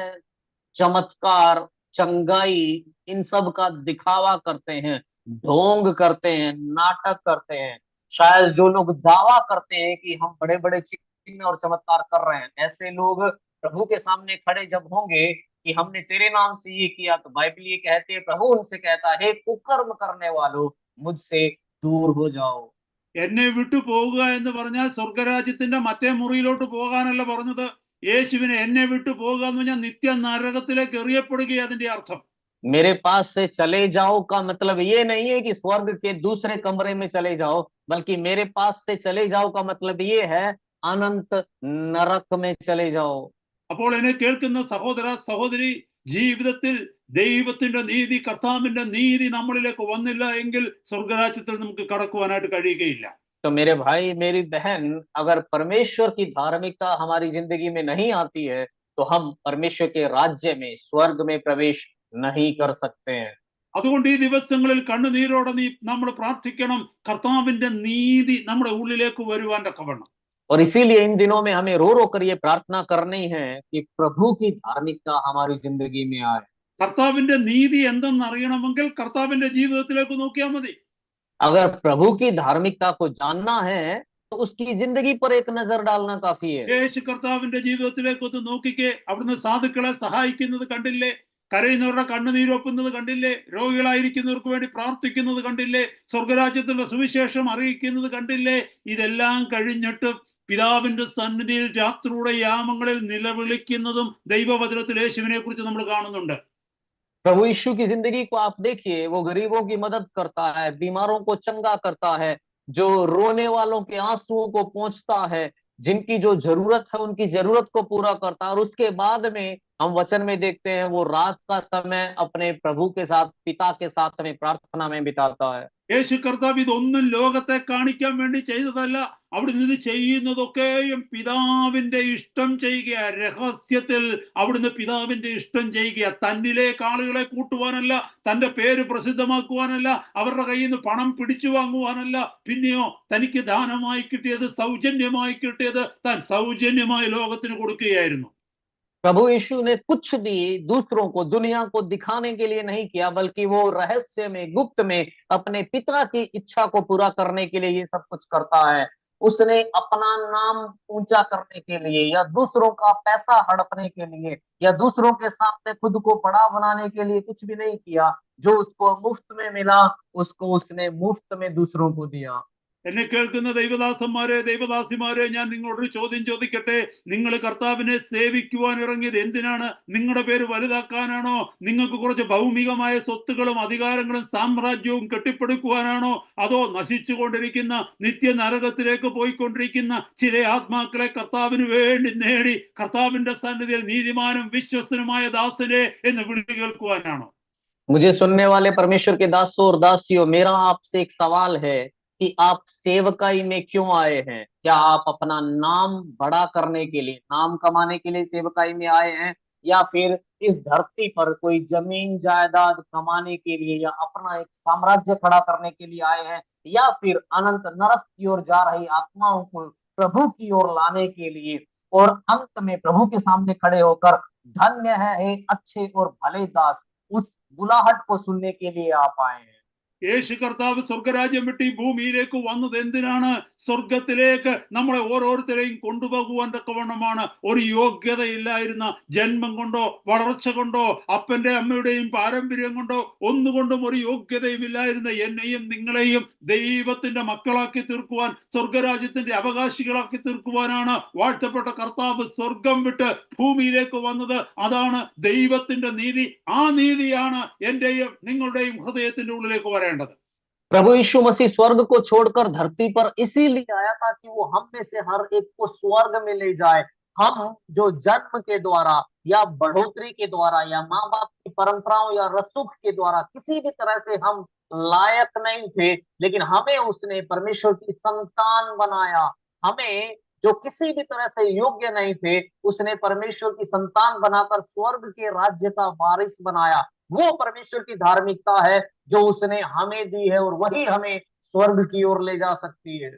चमत्कार, चंगाई, इन सब का दिखावा करते हैं, ढोंग करते हैं, नाटक करते हैं, शायद जो लोग दावा करते हैं कि हम बड़े बड़े चिन्ह और चमत्कार कर रहे हैं, ऐसे लोग प्रभु के सामने खड़े जब होंगे कि हमने तेरे नाम से ये किया, तो बाइबल ये कहती है, प्रभु उनसे कहता है, हे कुकर्म करने वालों, मुझसे दूर हो जाओ। എന്നെ വിട്ടു പോകുക എന്ന് പറഞ്ഞാൽ സ്വർഗരാജ്യത്തിന്റെ മറ്റേ മുറിയിലോട്ട് പോകാനല്ല പറഞ്ഞത്. യേശുവിനെ എന്നെ വിട്ടു പോകുക എന്ന് പറഞ്ഞാൽ നിത്യ നരകത്തിലേക്ക് എറിയപ്പെടുക അതിന്റെ അർത്ഥം. मेरे पास से चले जाओ का मतलब ये नहीं है कि स्वर्ग के दूसरे कमरे में चले जाओ, बल्कि मेरे पास से चले जाओ का मतलब ये है अनंत नरक में चले जाओ। അപ്പോൾ എന്നെ കേൾക്കുന്ന സഹോദര സഹോദരി, ജീവിതത്തിൽ ദൈവത്തിന്റെ നീതി, കർത്താവിന്റെ നീതി നമ്മളിലേക്ക് വന്നില്ല എങ്കിൽ സ്വർഗരാജ്യത്തിൽ നമുക്ക് കടക്കുവാനായിട്ട് കഴിയുകയില്ല. तो मेरे भाई मेरी बहन, अगर परमेश्वर की धार्मिकता हमारी जिंदगी में नहीं आती है, तो हम परमेश्वर के राज्य में, स्वर्ग में प्रवेश नहीं कर सकते हैं। അതുകൊണ്ട് ഈ ദിവസങ്ങളിൽ കണ്ണുനീരോടെ നമ്മൾ പ്രാർത്ഥിക്കണം, കർത്താവിന്റെ നീതി നമ്മുടെ ഉള്ളിലേക്ക് വരുവാൻ തക്കവണ്ണം. और इसीलिए इन दिनों में हमें रो रो कर ये प्रार्थना करनी है कि प्रभु की धार्मिकता हमारी जिंदगी में आए। കർത്താവിന്റെ നീതി എന്തെന്ന് അറിയണമെങ്കിൽ കർത്താവിന്റെ ജീവിതത്തിലേക്ക് നോക്കിയാൽ മതി. अगर प्रभु की धार्मिकता को जानना है, तो उसकी जिंदगी पर एक नजर डालना काफी है। യേശു കർത്താവിന്റെ ജീവിതത്തിലേക്ക് ഒന്ന് നോക്കിക്കേ. അവിടുന്ന് സാധുക്കളെ സഹായിക്കുന്നത് കണ്ടില്ലേ? കരയുന്നവരുടെ കണ്ണുനീരൊപ്പുന്നത് കണ്ടില്ലേ? രോഗികളായിരിക്കുന്നവർക്ക് വേണ്ടി പ്രാർത്ഥിക്കുന്നത് കണ്ടില്ലേ? സ്വർഗരാജ്യത്തിന്റെ സുവിശേഷം അറിയിക്കുന്നത് കണ്ടില്ലേ? ഇതെല്ലാം കഴിഞ്ഞിട്ട് പിതാവിന്റെ സന്നിധിയിൽ രാത്രിയുടെ യാമങ്ങളിൽ നിലവിളിക്കുന്നതും ദൈവവചനത്തിൽ യേശുവിനെ കുറിച്ച് നമ്മൾ കാണുന്നുണ്ട്. प्रभु यीशु की जिंदगी को आप देखिए, वो गरीबों की मदद करता है, बीमारों को चंगा करता है, जो रोने वालों के आंसुओं को पोंछता है, जिनकी जो जरूरत है उनकी जरूरत को पूरा करता है। और उसके बाद में हम वचन में देखते हैं, वो रात का समय अपने प्रभु के साथ, पिता के साथ में प्रार्थना में बिताता है। യേശു കർത്താവ് ഇതൊന്നും ലോകത്തെ കാണിക്കാൻ വേണ്ടി ചെയ്തതല്ല. അവിടുന്ന് ഇത് ചെയ്യുന്നതൊക്കെയും പിതാവിന്റെ ഇഷ്ടം ചെയ്യുക, രഹസ്യത്തിൽ അവിടുന്ന് പിതാവിന്റെ ഇഷ്ടം ചെയ്യുക. തന്നിലേക്ക് ആളുകളെ കൂട്ടുവാനല്ല, തന്റെ പേര് പ്രസിദ്ധമാക്കുവാനല്ല, അവരുടെ കയ്യിൽ നിന്ന് പണം പിടിച്ചു വാങ്ങുവാനല്ല, പിന്നെയോ തനിക്ക് ദാനമായി കിട്ടിയത്, സൗജന്യമായി കിട്ടിയത് താൻ സൗജന്യമായി ലോകത്തിന് കൊടുക്കുകയായിരുന്നു. प्रभु यीशु ने कुछ भी दूसरों को, दुनिया को दिखाने के लिए नहीं किया, बल्कि वो रहस्य में, गुप्त में अपने पिता की इच्छा को पूरा करने के लिए ये सब कुछ करता है। उसने अपना नाम ऊंचा करने के लिए, या दूसरों का पैसा हड़पने के लिए, या दूसरों के सामने खुद को बड़ा बनाने के लिए कुछ भी नहीं किया। जो उसको मुफ्त में मिला, उसको उसने मुफ्त में दूसरों को दिया। എന്നെ കേൾക്കുന്ന ദൈവദാസന്മാരെ, ദൈവദാസിമാരെ, ഞാൻ നിങ്ങളോടൊരു ചോദ്യം ചോദിക്കട്ടെ. നിങ്ങൾ കർത്താവിനെ സേവിക്കുവാൻ ഇറങ്ങിയത് എന്തിനാണ്? നിങ്ങളുടെ പേര് വലുതാക്കാനാണോ? നിങ്ങൾക്ക് കുറച്ച് ഭൗമികമായ സ്വത്തുകളും അധികാരങ്ങളും സാമ്രാജ്യവും കെട്ടിപ്പടുക്കുവാനാണോ? അതോ നശിച്ചുകൊണ്ടിരിക്കുന്ന നിത്യ നരകത്തിലേക്ക് പോയിക്കൊണ്ടിരിക്കുന്ന ചില ആത്മാക്കളെ കർത്താവിന് വേണ്ടി നേടി കർത്താവിന്റെ സന്നിധിയിൽ നീതിമാനും വിശ്വസ്തനുമായ ദാസനെ എന്ന് വിളി കേൾക്കുവാനാണോ? मुझे सुनने वाले परमेश्वर के दासों और दासियों, मेरा आपसे एक सवाल है कि आप सेवकाई में क्यों आए हैं? क्या आप अपना नाम बड़ा करने के लिए, नाम कमाने के लिए सेवकाई में आए हैं, या फिर इस धरती पर कोई जमीन जायदाद कमाने के लिए, या अपना एक साम्राज्य खड़ा करने के लिए आए हैं, या फिर अनंत नरक की ओर जा रही आत्माओं को प्रभु की ओर लाने के लिए, और अंत में प्रभु के सामने खड़े होकर धन्य है हे अच्छे और भले दास, उस बुलाहट को सुनने के लिए आप आए हैं। യേശു കർത്താവ് സ്വർഗരാജ്യം വിട്ട് ഈ ഭൂമിയിലേക്ക് വന്നത് എന്തിനാണ്? സ്വർഗത്തിലേക്ക് നമ്മളെ ഓരോരുത്തരെയും കൊണ്ടുപോകുവാൻ തക്കവണ്ണമാണ്. ഒരു യോഗ്യതയില്ലായിരുന്ന ജന്മം കൊണ്ടോ വളർച്ച കൊണ്ടോ അപ്പന്റെ അമ്മയുടെയും പാരമ്പര്യം കൊണ്ടോ ഒന്നുകൊണ്ടും ഒരു യോഗ്യതയും ഇല്ലായിരുന്ന എന്നെയും നിങ്ങളെയും ദൈവത്തിന്റെ മക്കളാക്കി തീർക്കുവാൻ, സ്വർഗരാജ്യത്തിന്റെ അവകാശികളാക്കി തീർക്കുവാനാണ് വാഴ്ത്തപ്പെട്ട കർത്താവ് സ്വർഗം വിട്ട് ഭൂമിയിലേക്ക് വന്നത്. അതാണ് ദൈവത്തിന്റെ നീതി. ആ നീതിയാണ് എന്റെയും നിങ്ങളുടെയും ഹൃദയത്തിന്റെ ഉള്ളിലേക്ക് വരേണ്ടത്. प्रभु यीशु मसीह स्वर्ग को छोड़कर धरती पर इसीलिए आया था कि वो हम में से हर एक को स्वर्ग में ले जाए। हम जो जन्म के द्वारा या बढ़ोतरी के द्वारा या माँ बाप की परंपराओं या रसूख के द्वारा किसी भी तरह से हम लायक नहीं थे, लेकिन हमें उसने परमेश्वर की संतान बनाया। हमें जो किसी भी तरह से योग्य नहीं थे, उसने परमेश्वर की संतान बनाकर स्वर्ग के राज्य का वारिस बनाया। वो परमेश्वर की धार्मिकता है जो उसने हमें दी है, और वही हमें स्वर्ग की ओर ले जा सकती है।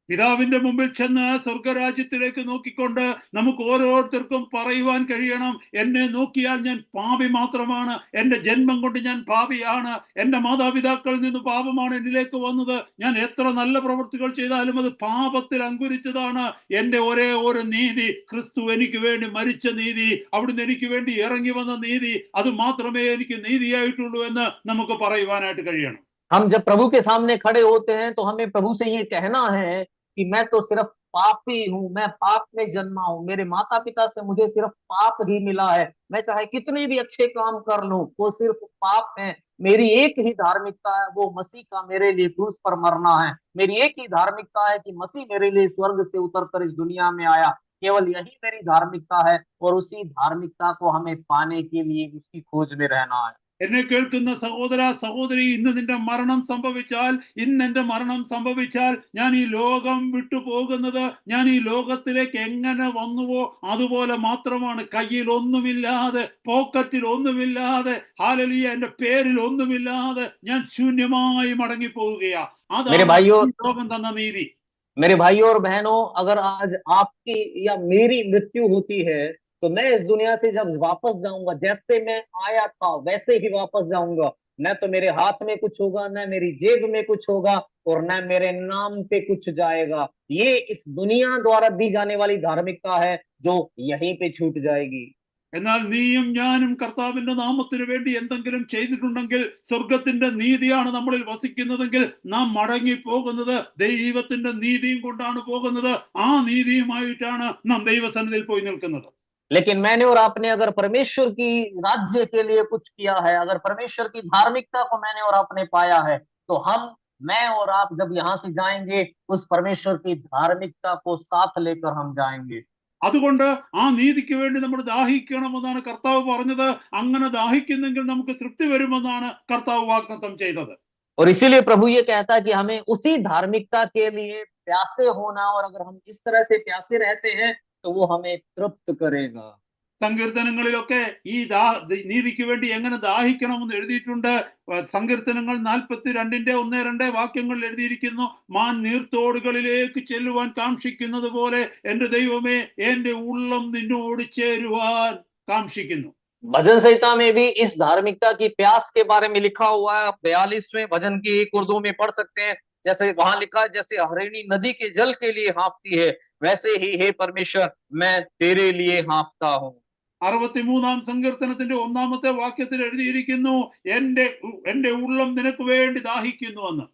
പിതാവിന്റെ മുമ്പിൽ ചെന്ന് സ്വർഗരാജ്യത്തിലേക്ക് നോക്കിക്കൊണ്ട് നമുക്ക് ഓരോരുത്തർക്കും പറയുവാൻ കഴിയണം, എന്നെ നോക്കിയാൽ ഞാൻ പാപി മാത്രമാണ്, എന്റെ ജന്മം കൊണ്ട് ഞാൻ പാപിയാണ്, എന്റെ മാതാപിതാക്കളിൽ നിന്ന് പാപമാണ് എന്നിലേക്ക് വന്നത്, ഞാൻ എത്ര നല്ല പ്രവൃത്തികൾ ചെയ്താലും അത് പാപത്തിൽ അങ്കുരിച്ചതാണ്. എന്റെ ഒരേ ഒരു നീതി ക്രിസ്തു എനിക്ക് വേണ്ടി മരിച്ച നീതി, അവിടുന്ന് എനിക്ക് വേണ്ടി ഇറങ്ങി വന്ന നീതി, അത് മാത്രമേ എനിക്ക് നീതിയായിട്ടുള്ളൂ എന്ന് നമുക്ക് പറയുവാനായിട്ട് കഴിയണം. हम जब प्रभु के सामने खड़े होते हैं तो हमें प्रभु से ये कहना है कि मैं तो सिर्फ पापी हूँ, मैं पाप में जन्मा हूँ, मेरे माता पिता से मुझे सिर्फ पाप ही मिला है, मैं चाहे कितने भी अच्छे काम कर लूं वो सिर्फ पाप है। मेरी एक ही धार्मिकता है, वो मसीह का मेरे लिए क्रूस पर मरना है। मेरी एक ही धार्मिकता है कि मसीह मेरे लिए स्वर्ग से उतरकर इस दुनिया में आया। केवल यही मेरी धार्मिकता है, और उसी धार्मिकता को हमें पाने के लिए उसकी खोज में रहना है। എന്നെ കേൾക്കുന്ന സഹോദര സഹോദരി, ഇന്ന് നിന്റെ മരണം സംഭവിച്ചാൽ, ഇന്ന് എന്റെ മരണം സംഭവിച്ചാൽ ഞാൻ ഈ ലോകം വിട്ടു പോകുന്നത് ഞാൻ ഈ ലോകത്തിലേക്ക് എങ്ങനെ വന്നുവോ അതുപോലെ മാത്രമാണ്. കയ്യിൽ ഒന്നുമില്ലാതെ, പോക്കറ്റിൽ ഒന്നുമില്ലാതെ, ഹല്ലേലൂയ, എന്റെ പേരിൽ ഒന്നുമില്ലാതെ ഞാൻ ശൂന്യമായി മടങ്ങി പോവുകയാ. मेरे അതാണ് भाइयों ഈ ലോകം തന്ന നീതി. मेरे भाइयों और बहनों, अगर आज आपकी या मेरी मृत्यु होती है तो मैं इस दुनिया से जब वापस जाऊंगा, जैसे मैं आया था वैसे ही वापस जाऊंगा। न तो मेरे हाथ में कुछ होगा, न मेरी जेब में कुछ होगा, और न मेरे नाम पे कुछ जाएगा। ये इस दुनिया द्वारा दी जाने वाली धार्मिकता है जो यहीं पे छूट जाएगी। എന്നാൽ നീയും ഞാനും കർത്താവിന്റെ നാമത്തിന് വേണ്ടി എന്തെങ്കിലും ചെയ്തിട്ടുണ്ടെങ്കിൽ, സ്വർഗത്തിന്റെ നീതിയാണ് നമ്മളിൽ വസിക്കുന്നതെങ്കിൽ, നാം മടങ്ങി പോകുന്നത് ദൈവത്തിന്റെ നീതിയും കൊണ്ടാണ് പോകുന്നത്. ആ നീതിയുമായിട്ടാണ് നാം ദൈവസന്നിധിയിൽ പോയി നിൽക്കുന്നത്. लेकिन मैंने और आपने अगर परमेश्वर की राज्य के लिए कुछ किया है, अगर परमेश्वर की धार्मिकता को मैंने और आपने पाया है, तो मैं और आप जब यहाँ से जाएंगे उस परमेश्वर की धार्मिकता को साथ लेकर हम जाएंगे। അതുകൊണ്ട് ആ നീതിക്ക് വേണ്ടി നമ്മൾ ദാഹിക്കണമെന്നാണ് കർത്താവ് പറഞ്ഞത്. അങ്ങനെ ദാഹിക്കുന്നെങ്കിൽ നമുക്ക് തൃപ്തി വരുമെന്നാണ് കർത്താവ് വാഗ്ദത്തം ചെയ്തത്. और इसीलिए प्रभु ये कहता है कि हमें उसी धार्मिकता के लिए प्यासे होना, और अगर हम इस तरह से प्यासे रहते हैं तो वो हमें तृप्त करेगा। സങ്കീർത്തനങ്ങളിലൊക്കെ ഈ നീതിക്ക് വേണ്ടി എങ്ങനെ ദാഹിക്കണമെന്ന് എഴുതിയിട്ടുണ്ട്. സങ്കീർത്തനങ്ങൾ 42:1-2 വാക്യങ്ങളിൽ എഴുതിയിരിക്കുന്നു, മാൻ നീർത്തോടുകളിലേക്ക് ചെല്ലുവാൻ കാക്ഷിക്കുന്നത് പോലെ എന്റെ ദൈവമേ, എന്റെ ഉള്ളം നിന്നോട് ചേരുവാൻ കാക്ഷിക്കുന്നു. भजन संहिता में भी इस धार्मिकता की प्यास के बारे में लिखा हुआ है। 42वें भजन की 1 और 2 में पढ़ सकते हैं। जैसे वहां लिखा है, जैसे हरिणी नदी के जल के लिए हाँफती है, वैसे ही हे परमेश्वर मैं तेरे लिए हाँफता हूँ। 63-ാം സങ്കീർത്തനത്തിന്റെ 1-ാമത്തെ വാക്യത്തിൽ എഴുതിയിരിക്കുന്നു, എന്റെ ഉള്ളം നിനക്ക് വേണ്ടി ദാഹിക്കുന്നു എന്ന്.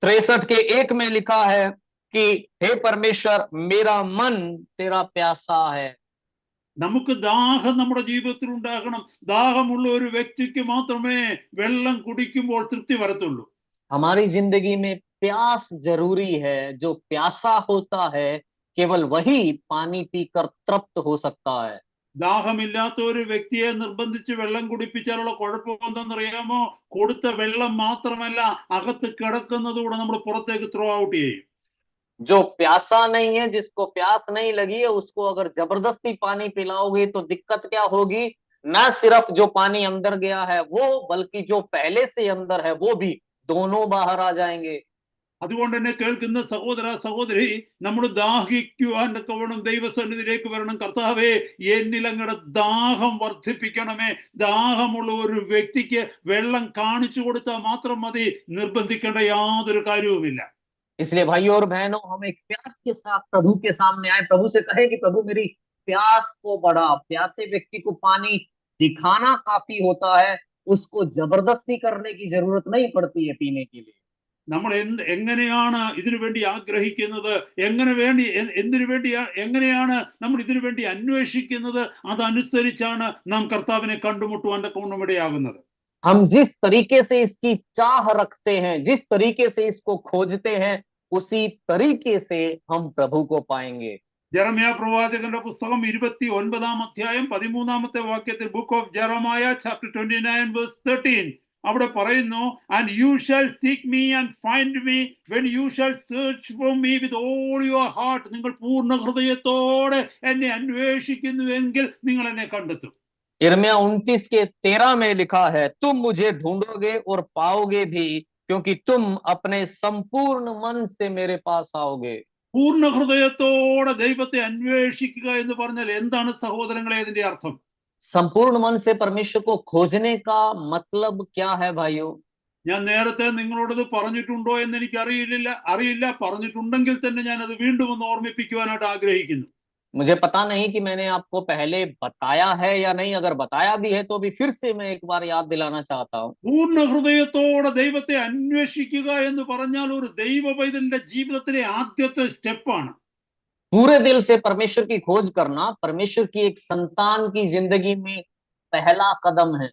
63 के 1 में लिखा है कि हे परमेश्वर मेरा मन तेरा प्यासा है। നമുക്ക് ദാഹം നമ്മുടെ ജീവിതത്തിൽ ഉണ്ടാകണം. ദാഹമുള്ള ഒരു വ്യക്തിക്ക് മാത്രമേ വെള്ളം കുടിക്കുമ്പോൾ തൃപ്തി വരത്തുള്ളൂ. हमारी जिंदगी में प्यास जरूरी है। जो प्यासा होता है केवल वही पानी पीकर तृप्त हो सकता है। ദാഹമില്ലാത്ത ഒരു വ്യക്തിയെ നിർബന്ധിച്ച് വെള്ളം കുടിപ്പിച്ചാലുള്ള കുഴപ്പം എന്താണെന്നറിയാമോ? കൊടുത്ത വെള്ളം മാത്രമല്ല, അകത്ത് കിടക്കുന്നതുകൂടെ നമ്മൾ പുറത്തേക്ക് ത്രോ ഔട്ട് ചെയ്യും. जो प्यासा नहीं है, जिसको प्यास नहीं लगी है, उसको अगर जबरदस्ती पानी पिलाओगे तो दिक्कत क्या होगी? न सिर्फ जो पानी अंदर गया है वो, बल्कि जो पहले से अंदर है वो भी, दोनों बाहर आ जाएंगे। അതുകൊണ്ട് തന്നെ കേൾക്കുന്ന സഹോദര സഹോദരി, നമ്മൾ ദാഹിക്കുവാൻ തക്കവണ്ണം ദൈവസന്നിധിയിലേക്ക് വരണം. കർത്താവേ, എന്നിൽ അങ്ങയുടെ ദാഹം വർദ്ധിപ്പിക്കണമേ. ദാഹമുള്ള ഒരു വ്യക്തിക്ക് വെള്ളം കാണിച്ചു കൊടുത്താൽ മാത്രം മതി, നിർബന്ധിക്കേണ്ട യാതൊരു കാര്യവുമില്ല. इसलिए भाइयों और बहनों, हम एक प्यास के साथ प्रभु के सामने आए, प्रभु से कहे कि प्रभु मेरी प्यास को बढ़ा। प्यासे व्यक्ति को पानी दिखाना काफी होता है, उसको जबरदस्ती करने की जरूरत नहीं पड़ती है पीने के लिए। നമ്മൾ എങ്ങനെയാണ് ഇതിനു വേണ്ടി ആഗ്രഹിക്കുന്നത്, എങ്ങനെയാണ് നമ്മൾ ഇതിനു വേണ്ടി അന്വേഷിക്കുന്നത്, അതനുസരിച്ചാണ് നാം കർത്താവിനെ കണ്ടുമുട്ടുവാൻ തക്കവണ്ണം ഇടയാകുന്നത്. हम जिस तरीके से इसकी चाह रखते हैं, जिस तरीके से इसको खोजते हैं, उसी तरीके से हम प्रभु को पाएंगे। ജെറമ്യാ പ്രവാചകന്റെ പുസ്തകം 29-ാം അധ്യായം 13-ാമത്തെ വാക്യത്തിൽ, ബുക്ക് ഓഫ് ജെറമായ ചാപ്റ്റർ 29:13, അവിടെ പറയുന്നു, and you shall seek me and find me when you shall search for me with all your heart. നിങ്ങൾ പൂർണ്ണ ഹൃദയത്തോടെ എന്നെ അന്വേഷിക്കുന്നുവെങ്കിൽ നിങ്ങൾ എന്നെ കണ്ടെത്തും. यिर्मयाह 29:13 में लिखा है, तुम मुझे ढूंढोगे और पाओगे भी, क्योंकि तुम अपने संपूर्ण मन से मेरे पास आओगे। പൂർണ്ണ ഹൃദയത്തോടെ ദൈവത്തെ അന്വേഷിക്കുക എന്ന് പറഞ്ഞാൽ എന്താണ് സഹോദരങ്ങളെ ഇതിന്റെ അർത്ഥം? संपूर्ण मन से परमेश्वर को खोजने का मतलब क्या है भाइयों? ഞാൻ നേരത്തെ നിങ്ങളോടത് പറഞ്ഞിട്ടുണ്ടോ എന്ന് എനിക്ക് അറിയില്ല. പറഞ്ഞിട്ടുണ്ടെങ്കിൽ തന്നെ ഞാൻ അത് വീണ്ടും ഒന്ന് ഓർമ്മിപ്പിക്കുവാനായിട്ട് ആഗ്രഹിക്കുന്നു. मुझे पता नहीं कि मैंने आपको पहले बताया है या नहीं। अगर बताया भी है तो भी फिर से मैं एक बार याद दिलाना चाहता हूँ। പൂർണ്ണ ഹൃദയത്തോടെ ദൈവത്തെ അന്വേഷിക്കുക എന്ന് പറഞ്ഞാൽ ഒരു ദൈവ പൈതലിന്റെ ജീവിതത്തിലെ ആദ്യത്തെ സ്റ്റെപ്പാണ്. पूरे दिल से परमेश्वर की खोज करना परमेश्वर की एक संतान की जिंदगी में पहला कदम है।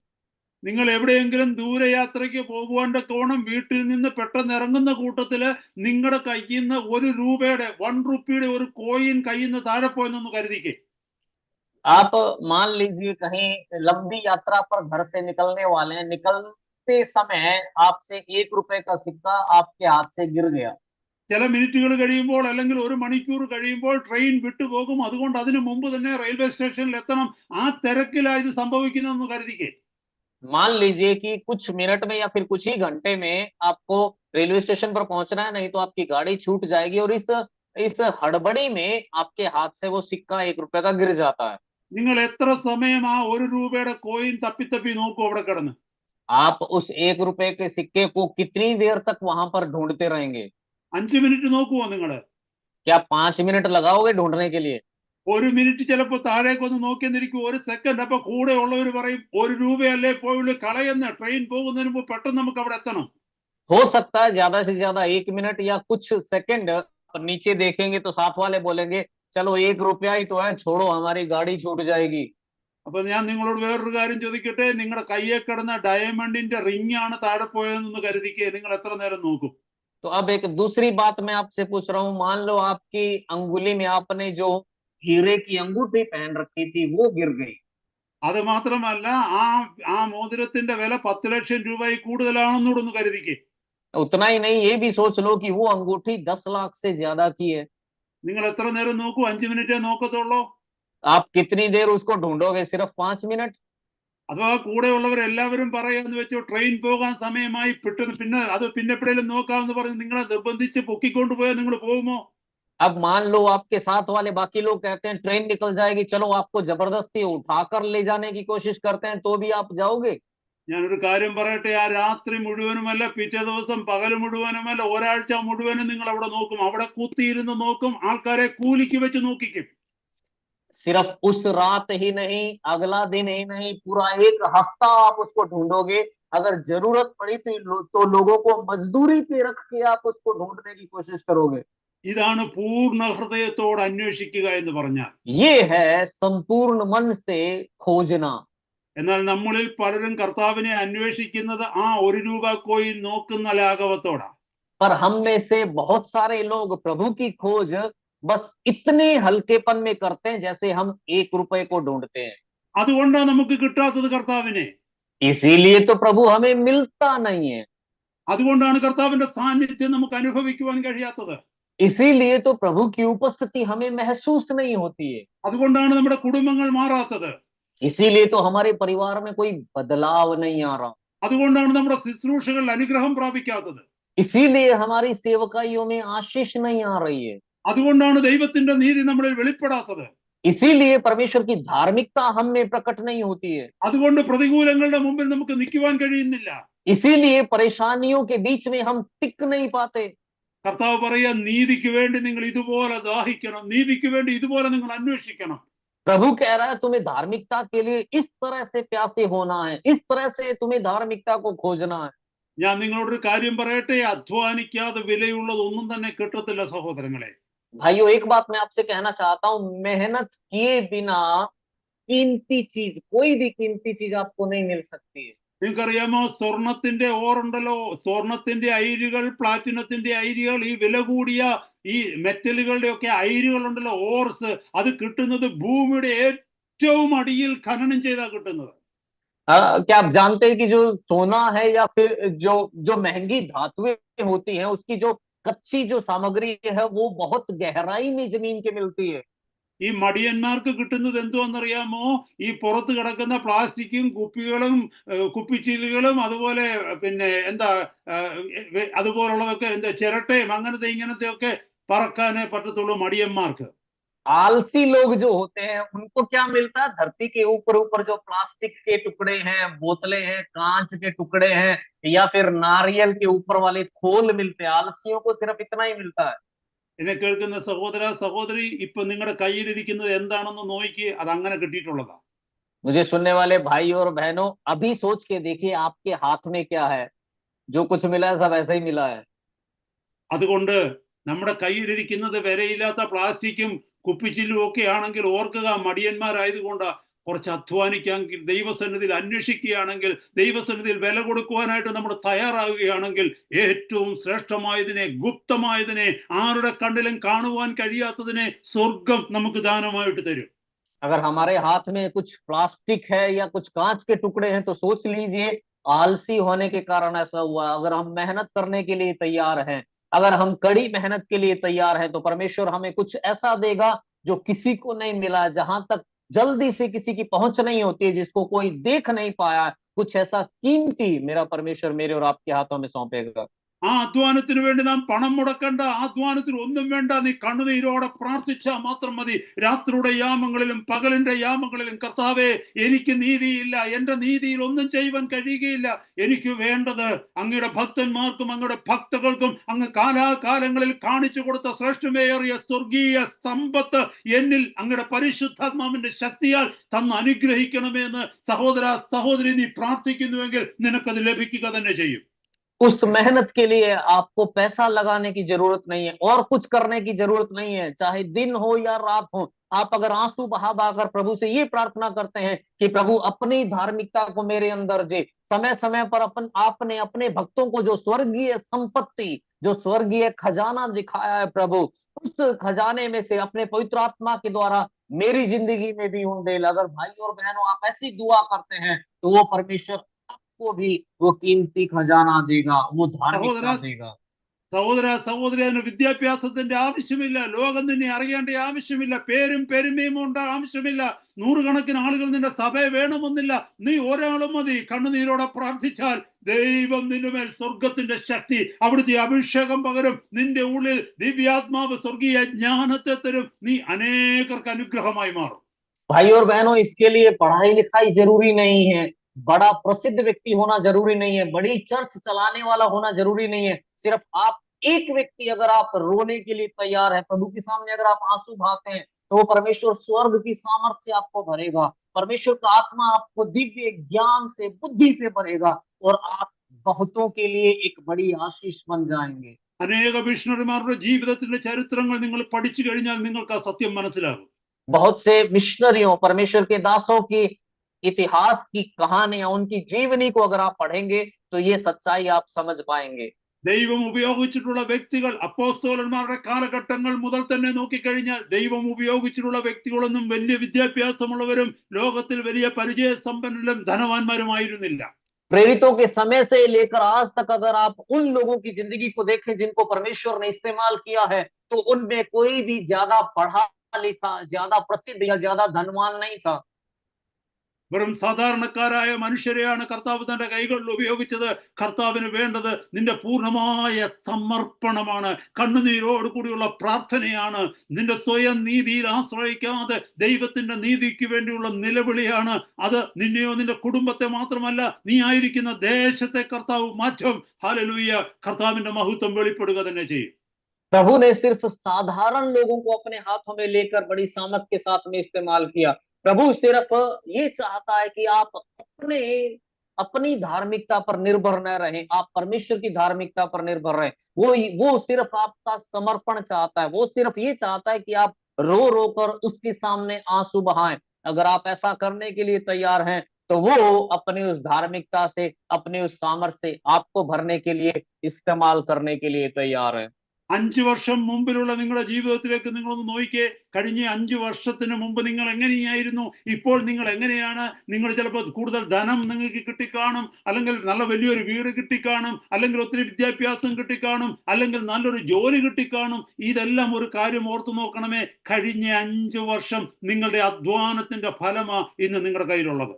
നിങ്ങൾ എവിടെയെങ്കിലും ദൂരയാത്രയ്ക്ക് പോകുവാൻ തക്കവണ്ണം വീട്ടിൽ നിന്ന് പെട്ടെന്ന് ഇറങ്ങുന്ന കൂട്ടത്തില് നിങ്ങളുടെ കയ്യിൽ നിന്ന് ₹1 ഒരു കോയിൻ കയ്യിൽ നിന്ന് താഴെ പോയെന്നൊന്ന് കരുതിക്കേ. आप मान लीजिए कहीं लंबी यात्रा पर घर से निकलने वाले हैं, निकलते समय आपसे ₹1 का सिक्का आपके हाथ से गिर गया। ചില മിനിറ്റുകൾ കഴിയുമ്പോൾ അല്ലെങ്കിൽ ഒരു മണിക്കൂർ കഴിയുമ്പോൾ ട്രെയിൻ വിട്ടുപോകും. അതുകൊണ്ട് അതിനു മുമ്പ് തന്നെ റെയിൽവേ സ്റ്റേഷനിൽ എത്തണം. ആ തിരക്കിലാണ് ഇത് സംഭവിക്കുന്നതെന്ന് കരുതിക്കേ. मान लीजिए कि कुछ मिनट में या फिर कुछ ही घंटे में आपको रेलवे स्टेशन पर पहुंचना है, नहीं तो आपकी गाड़ी छूट जाएगी, और इस हड़बड़ी में आपके हाथ से वो सिक्का ₹1 का गिर जाता है। നിങ്ങൾ എത്ര സമയം ആ ₹1 കോയിൻ തപ്പി നോക്കൂ അവിടെ കിടന്ന്? आप उस ₹1 के सिक्के को कितनी देर तक वहां पर ढूंढते रहेंगे? 5 മിനിറ്റ് നോക്കുവോ നിങ്ങള്? क्या 5 मिनट लगाओगे ढूंढने के लिए? 1 മിനിറ്റ് ചിലപ്പോ താഴേക്കൊന്ന് നോക്കിയെന്നിരിക്കും, 1 സെക്കൻഡ്. അപ്പൊ കൂടെ ഉള്ളവർ പറയും ₹1 പോയുള്ളൂ, കളയുന്ന ട്രെയിൻ പോകുന്നതിന് മുമ്പ് പെട്ടെന്ന് നമുക്ക് അവിടെ എത്തണം. हो सकता है ज्यादा से ज्यादा 1 मिनट या कुछ सेकंड नीचे देखेंगे तो साथ वाले बोलेंगे, चलो ₹1 ही तो है, छोड़ो हमारी गाड़ी छूट जाएगी। അപ്പൊ ഞാൻ നിങ്ങളോട് വേറൊരു കാര്യം ചോദിക്കട്ടെ, നിങ്ങളുടെ കയ്യെ കിടന്ന ഡയമണ്ടിന്റെ റിംഗ് ആണ് താഴെ പോയതെന്ന് കരുതിക്കേ, നിങ്ങൾ എത്ര നേരം നോക്കും? तो अब एक दूसरी बात मैं आपसे पूछ रहा हूँ, मान लो आपकी अंगुली में आपने जो हीरे की अंगूठी पहन रखी थी वो गिर गई। അത് മാത്രമല്ല, ആ മോതിരത്തിന്റെ വില 10 ലക്ഷം രൂപയിൽ കൂടുതലാണെന്നൂടെ ഒന്ന് കരുതിക്കേ. उतना ही नहीं, ये भी सोच लो कि वो अंगूठी 10 लाख से ज्यादा की है। നിങ്ങൾ എത്ര നേരം നോക്കൂ? 5 മിനിറ്റേ നോക്കത്തുള്ളൂ. आप कितनी देर उसको ढूंढोगे? सिर्फ 5 मिनट? അഥവാ കൂടെയുള്ളവരെല്ലാവരും പറയാന്ന് വെച്ചോ, ട്രെയിൻ പോകാൻ സമയമായി, പിന്നെ എപ്പോഴേലും നോക്കാമെന്ന് പറഞ്ഞ് നിങ്ങളെ നിർബന്ധിച്ച് പൊക്കിക്കൊണ്ടുപോയാൽ നിങ്ങൾ പോകുമോ? अब मान लो आपके साथ वाले बाकी लोग कहते हैं ट्रेन निकल जाएगी, चलो, आपको जबरदस्ती उठाकर ले जाने की कोशिश करते हैं, तो भी आप जाओगे? ഞാനൊരു കാര്യം പറയട്ടെ, ആ രാത്രി മുഴുവനുമല്ല, പിറ്റേ ദിവസം പകൽ മുഴുവനുമല്ല, ഒരാഴ്ച മുഴുവനും നിങ്ങൾ അവിടെ നോക്കും. അവിടെ കുത്തിയിരുന്ന് നോക്കും, ആൾക്കാരെ കൂലിക്ക് വെച്ച് നോക്കിക്കും. सिर्फ उस रात ही नहीं, अगला दिन ही नहीं, पूरा 1 हफ्ता आप उसको ढूंढोगे। अगर जरूरत पड़ी तो लोगों को मजदूरी पे रख के आप उसको ढूंढने की कोशिश करोगे। ഇതാണ് പൂർണ്ണ ഹൃദയത്തോടെ അന്വേഷിക്കുക എന്ന് പറഞ്ഞാൽ. ये है संपूर्ण मन से खोजना। എന്നാൽ നമ്മളിൽ പലരും കർത്താവിനെ അന്വേഷിക്കുന്നത് ആ ₹1 കോയിൻ നോക്കുന്ന ലാഘവത്തോടാ. पर हम में से बहुत सारे लोग प्रभु की खोज बस इतने हल्केपन में करते हैं जैसे हम ₹1 को ढूंढते हैं। അതുകൊണ്ടാണ് നമുക്ക് കിട്ടാത്തത് കർത്താവിനെ. इसीलिए तो प्रभु हमें मिलता नहीं है। അതുകൊണ്ടാണ് കർത്താവിന്റെ സാന്നിധ്യം നമുക്ക് അനുഭവിക്കുവാൻ കഴിയാത്തത്. इसीलिए तो प्रभु की उपस्थिति हमें महसूस नहीं होती है। അതുകൊണ്ടാണ് നമ്മുടെ കുടുംബങ്ങൾ മാറാത്തത്. इसीलिए तो हमारे परिवार में कोई बदलाव नहीं आ रहा। അതുകൊണ്ടാണ് നമ്മുടെ ശുശ്രൂഷകളിൽ അനുഗ്രഹം പ്രാപിക്കാത്തത്. इसीलिए हमारी सेवकाइयों में आशीष नहीं आ रही है, അതുകൊണ്ടാണ് ദൈവത്തിന്റെ നീതി നമ്മളിൽ വെളിപ്പെടാത്തത്. इसीलिए परमेश्वर की धार्मिकता हम में प्रकट नहीं होती है, അതുകൊണ്ട് പ്രതികൂലങ്ങളുടെ മുമ്പിൽ നമുക്ക് നിൽക്കുവാൻ കഴിയുന്നില്ല. इसीलिए परेशानियों के बीच में हम टिक नहीं पाते. കർത്താവ് പറയാ, നീതിക്ക് വേണ്ടി നിങ്ങൾ ഇതുപോലെ ദാഹിക്കണം, നീതിക്ക് വേണ്ടി ഇതുപോലെ നിങ്ങൾ അന്വേഷിക്കണം. प्रभु कह रहा है तुम्हें धार्मिकता के लिए इस तरह से प्यासे होना है, इस तरह से तुम्हें धार्मिकता को खोजना है. ഞാൻ നിങ്ങളോടൊരു കാര്യം പറയട്ടെ, അധ്വാനിക്കാതെ വിലയുള്ളത് ഒന്നും തന്നെ കിട്ടത്തില്ല സഹോദരങ്ങളെ. भाइयों, एक बात मैं आपसे कहना चाहता हूं, मेहनत किए बिना कीमती चीज, कोई भी कीमती चीज आपको नहीं मिल सकती है. നിങ്ങൾക്കറിയാമോ, സ്വർണത്തിന്റെ ഓറുണ്ടല്ലോ, സ്വർണത്തിന്റെ അയിരുകൾ, പ്ലാറ്റിനത്തിന്റെ അയിരുകൾ, ഈ വില കൂടിയ ഈ മെറ്റലുകളുടെ ഒക്കെ അയിരുകൾ ഉണ്ടല്ലോ, ഓർസ്, അത് കിട്ടുന്നത് ഭൂമിയുടെ ഏറ്റവും അടിയിൽ ഖനനം ചെയ്താ കിട്ടുന്നത്. क्या आप जानते हैं कि जो सोना है या फिर जो जो महंगी धातुएं होती हैं, उसकी जो कच्ची जो सामग्री है वो बहुत गहराई में जमीन के मिलती है. ഈ മടിയന്മാർക്ക് കിട്ടുന്നത് എന്തുവാന്നറിയാമോ? ഈ പുറത്ത് കിടക്കുന്ന പ്ലാസ്റ്റിക്കും കുപ്പികളും കുപ്പിച്ചീലുകളും, അതുപോലെ പിന്നെ എന്താ അതുപോലുള്ളതൊക്കെ, എന്താ ചിരട്ടയും അങ്ങനത്തെ ഇങ്ങനത്തെ ഒക്കെ പറക്കാനേ പറ്റത്തുള്ളൂ മടിയന്മാർക്ക്. आलसी लोग जो होते हैं उनको क्या मिलता है? धरती के ऊपर ऊपर जो प्लास्टिक के टुकड़े हैं, बोतलें हैं, कांच के टुकड़े हैं, या फिर नारियल के ऊपर वाले खोल मिलते हैं. आलसियों को सिर्फ इतना ही मिलता है. എന്നെ കേൾക്കുന്ന സഹോദര സഹോദരി, ഇപ്പൊ നിങ്ങളുടെ കയ്യിലിരിക്കുന്നത് എന്താണെന്ന് നോക്കി, അത് അങ്ങനെ കിട്ടിയിട്ടുള്ളതാ. मुझे सुनने वाले भाई और बहनों, अभी सोच के देखिए आपके हाथ में क्या है. जो कुछ मिला है सब ऐसे ही मिला है. അതുകൊണ്ട് നമ്മുടെ കയ്യിലിരിക്കുന്നത് വിലയില്ലാത്ത പ്ലാസ്റ്റിക്കും കുപ്പിച്ചില്ലും ഒക്കെ ആണെങ്കിൽ ഓർക്കുക, മടിയന്മാരായതുകൊണ്ട് കുറച്ച് അധ്വാനിക്കാമെങ്കിൽ, ദൈവസന്നിധിയിൽ അന്വേഷിക്കുകയാണെങ്കിൽ, ദൈവസന്നിധിയിൽ വില കൊടുക്കുവാനായിട്ട് നമ്മൾ തയ്യാറാവുകയാണെങ്കിൽ, ഏറ്റവും ശ്രേഷ്ഠമായതിനെ, ഗുപ്തമായതിനെ, ആരുടെ കണ്ണിലും കാണുവാൻ കഴിയാത്തതിനെ സ്വർഗം നമുക്ക് ദാനമായിട്ട് തരും. अगर हमारे हाथ में कुछ प्लास्टिक है या कुछ कांच के टुकड़े हैं तो सोच लीजिए आलसी होने के कारण ऐसा हुआ. अगर हम मेहनत करने के लिए तैयार हैं, अगर हम कड़ी मेहनत के लिए तैयार हैं, तो परमेश्वर हमें कुछ ऐसा देगा जो किसी को नहीं मिला, जहां तक जल्दी से किसी की पहुंच नहीं होती है, जिसको कोई देख नहीं पाया. कुछ ऐसा कीमती मेरा परमेश्वर मेरे और आपके हाथों में सौंपेगा. ആ അധ്വാനത്തിന് വേണ്ടി നാം പണം മുടക്കണ്ട, ആ അധ്വാനത്തിന് ഒന്നും വേണ്ട. നീ കണ്ണുനീരോടെ പ്രാർത്ഥിച്ചാൽ മാത്രം മതി. രാത്രിയുടെ യാമങ്ങളിലും പകലിന്റെ യാമങ്ങളിലും, കർത്താവേ, എനിക്ക് നീതിയില്ല, എന്റെ നീതിയിൽ ഒന്നും ചെയ്യുവാൻ കഴിയുകയില്ല, എനിക്ക് വേണ്ടത് അങ്ങയുടെ ഭക്തന്മാർക്കും അങ്ങയുടെ ഭക്തകൾക്കും അങ്ങ് കാലാകാലങ്ങളിൽ കാണിച്ചു കൊടുത്ത ശ്രേഷ്ഠമേറിയ സ്വർഗീയ സമ്പത്ത് എന്നിൽ അങ്ങയുടെ പരിശുദ്ധാത്മാവിന്റെ ശക്തിയാൽ തന്ന് അനുഗ്രഹിക്കണമെന്ന് സഹോദര സഹോദരി നീ പ്രാർത്ഥിക്കുന്നുവെങ്കിൽ നിനക്കത് ലഭിക്കുക തന്നെ ചെയ്യും. उस मेहनत के लिए आपको पैसा लगाने की जरूरत नहीं है और कुछ करने की जरूरत नहीं है. चाहे दिन हो या रात हो, आप अगर आंसू बहा बहाकर प्रभु से ये प्रार्थना करते हैं कि प्रभु अपनी धार्मिकता को मेरे अंदर दे, समय समय पर आपने अपने भक्तों को जो स्वर्गीय संपत्ति, जो स्वर्गीय खजाना दिखाया है प्रभु, उस खजाने में से अपने पवित्र आत्मा के द्वारा मेरी जिंदगी में भी उंडेल. अगर भाई और बहनों आप ऐसी दुआ करते हैं तो वो परमेश्वर को भी वो कीमती खजाना देगा, वो धार्मिकता देगा. സഹോദര സഹോദരി, അതിന് വിദ്യാഭ്യാസത്തിന്റെ ആവശ്യമില്ല, ലോകം നിന്നെ അറിയേണ്ട ആവശ്യമില്ല, പേരും പെരുമയും കൊണ്ട് ആവശ്യമില്ല, നൂറുകണക്കിന് ആളുകൾ നിന്റെ സഭയെ വേണമെന്നില്ല. നീ ഒരാളും മതി. കണ്ണുനീരോടെ പ്രാർത്ഥിച്ചാൽ ദൈവം നിന്റെ മേൽ സ്വർഗത്തിന്റെ ശക്തി, അവിടുത്തെ അഭിഷേകം പകരും. നിന്റെ ഉള്ളിൽ ദിവ്യാത്മാവ് സ്വർഗീയ ജ്ഞാനത്തെ തരും. നീ അനേകർക്ക് അനുഗ്രഹമായി മാറും. भाई और बहनों, इसके लिए पढ़ाई लिखाई जरूरी नहीं है, बड़ा प्रसिद्ध व्यक्ति होना जरूरी नहीं है, बड़ी चर्च चलाने वाला होना जरूरी नहीं है. सिर्फ आप एक व्यक्ति, अगर आप रोने के लिए तैयार है, प्रभु के सामने अगर आप आंसू बहाते हैं, तो वो परमेश्वर स्वर्ग की सामर्थ्य से आपको भरेगा. परमेश्वर का आत्मा आपको दिव्य ज्ञान से, बुद्धि से भरेगा और आप बहुतों के लिए एक बड़ी आशीष बन जाएंगे. അനേക മിഷണറിമാരുടെ ജീവിതത്തിന്റെ ചരിത്രങ്ങൾ നിങ്ങൾ പഠിച്ചു കഴിഞ്ഞാൽ നിങ്ങൾക്ക് ആ സത്യം മനസ്സിലാകും. बहुत से मिशनरियों, परमेश्वर के दासों की इतिहास की कहानियां, उनकी जीवनी को अगर आप पढ़ेंगे तो ये सच्चाई आप समझ पाएंगे. ദൈവം ഉപയോഗിച്ചിട്ടുള്ള വ്യക്തികൾ, അപ്പോസ്തലന്മാരുടെ കാലഘട്ടങ്ങൾ മുതൽ തന്നെ നോക്കിക്കഴിഞ്ഞാൽ ദൈവം ഉപയോഗിച്ചിട്ടുള്ള വ്യക്തികളൊന്നും വലിയ വിദ്യാഭ്യാസമുള്ളവരും ലോകത്തിൽ വലിയ പരിചയസമ്പന്നരും ധനവാന്മാരുമായിരുന്നില്ല. प्रेरितों के समय से लेकर आज तक अगर आप उन लोगों की जिंदगी को देखें जिनको परमेश्वर ने इस्तेमाल किया है, तो उनमें कोई भी ज्यादा पढ़ा लिखा, ज्यादा प्रसिद्ध या ज्यादा धनवान नहीं था. വെറും സാധാരണക്കാരായ മനുഷ്യരെയാണ് കർത്താവ് തന്റെ കൈകളിൽ ഉപയോഗിച്ചത്. കർത്താവിന് വേണ്ടത് നിന്റെ പൂർണ്ണമായ സമർപ്പണമാണ്, കണ്ണുനീരോട് കൂടിയുള്ള പ്രാർത്ഥനയാണ്, നിന്റെ സ്വയം നീതിയിൽ ആശ്രയിക്കാതെ ദൈവത്തിന്റെ നീതിക്ക് വേണ്ടിയുള്ള നിലവിളിയാണ്. അത് നിന്നെയോ നിന്റെ കുടുംബത്തെ മാത്രമല്ല, നീ ആയിരിക്കുന്ന ദേശത്തെ കർത്താവ് മാറ്റും. ഹല്ലേലൂയ! കർത്താവിന്റെ മഹത്വം വെളിപ്പെടുക തന്നെ ചെയ്യും. प्रभु ने सिर्फ साधारण लोगों को अपने हाथों में लेकर बड़ी सामर्थ के साथ में इस्तेमाल किया। प्रभु सिर्फ ये चाहता है कि आप अपनी धार्मिकता पर निर्भर न रहें, आप परमेश्वर की धार्मिकता पर निर्भर रहें। वो सिर्फ आपका समर्पण चाहता है। वो सिर्फ ये चाहता है कि आप रो रो कर उसके सामने आंसू बहाएं। अगर आप ऐसा करने के लिए तैयार हैं तो वो अपनी उस धार्मिकता से, अपने उस सामर्थ्य से आपको भरने के लिए, इस्तेमाल करने के लिए तैयार है। 5 വർഷം മുമ്പിലുള്ള നിങ്ങളുടെ ജീവിതത്തിലേക്ക് നിങ്ങളൊന്ന് നോക്കിക്കേ. കഴിഞ്ഞ 5 വർഷത്തിന് മുമ്പ് നിങ്ങൾ എങ്ങനെയായിരുന്നു, ഇപ്പോൾ നിങ്ങൾ എങ്ങനെയാണ്? നിങ്ങൾ ചിലപ്പോൾ കൂടുതൽ ധനം നിങ്ങൾക്ക് കിട്ടിക്കാണും, അല്ലെങ്കിൽ നല്ല വലിയൊരു വീട് കിട്ടിക്കാണും, അല്ലെങ്കിൽ ഒത്തിരി വിദ്യാഭ്യാസം കിട്ടിക്കാണും, അല്ലെങ്കിൽ നല്ലൊരു ജോലി കിട്ടിക്കാണും. ഇതെല്ലാം ഒരു കാര്യം ഓർത്തു നോക്കണമേ, കഴിഞ്ഞ 5 വർഷം നിങ്ങളുടെ അധ്വാനത്തിന്റെ ഫലമാ ഇന്ന് നിങ്ങളുടെ കയ്യിലുള്ളത്.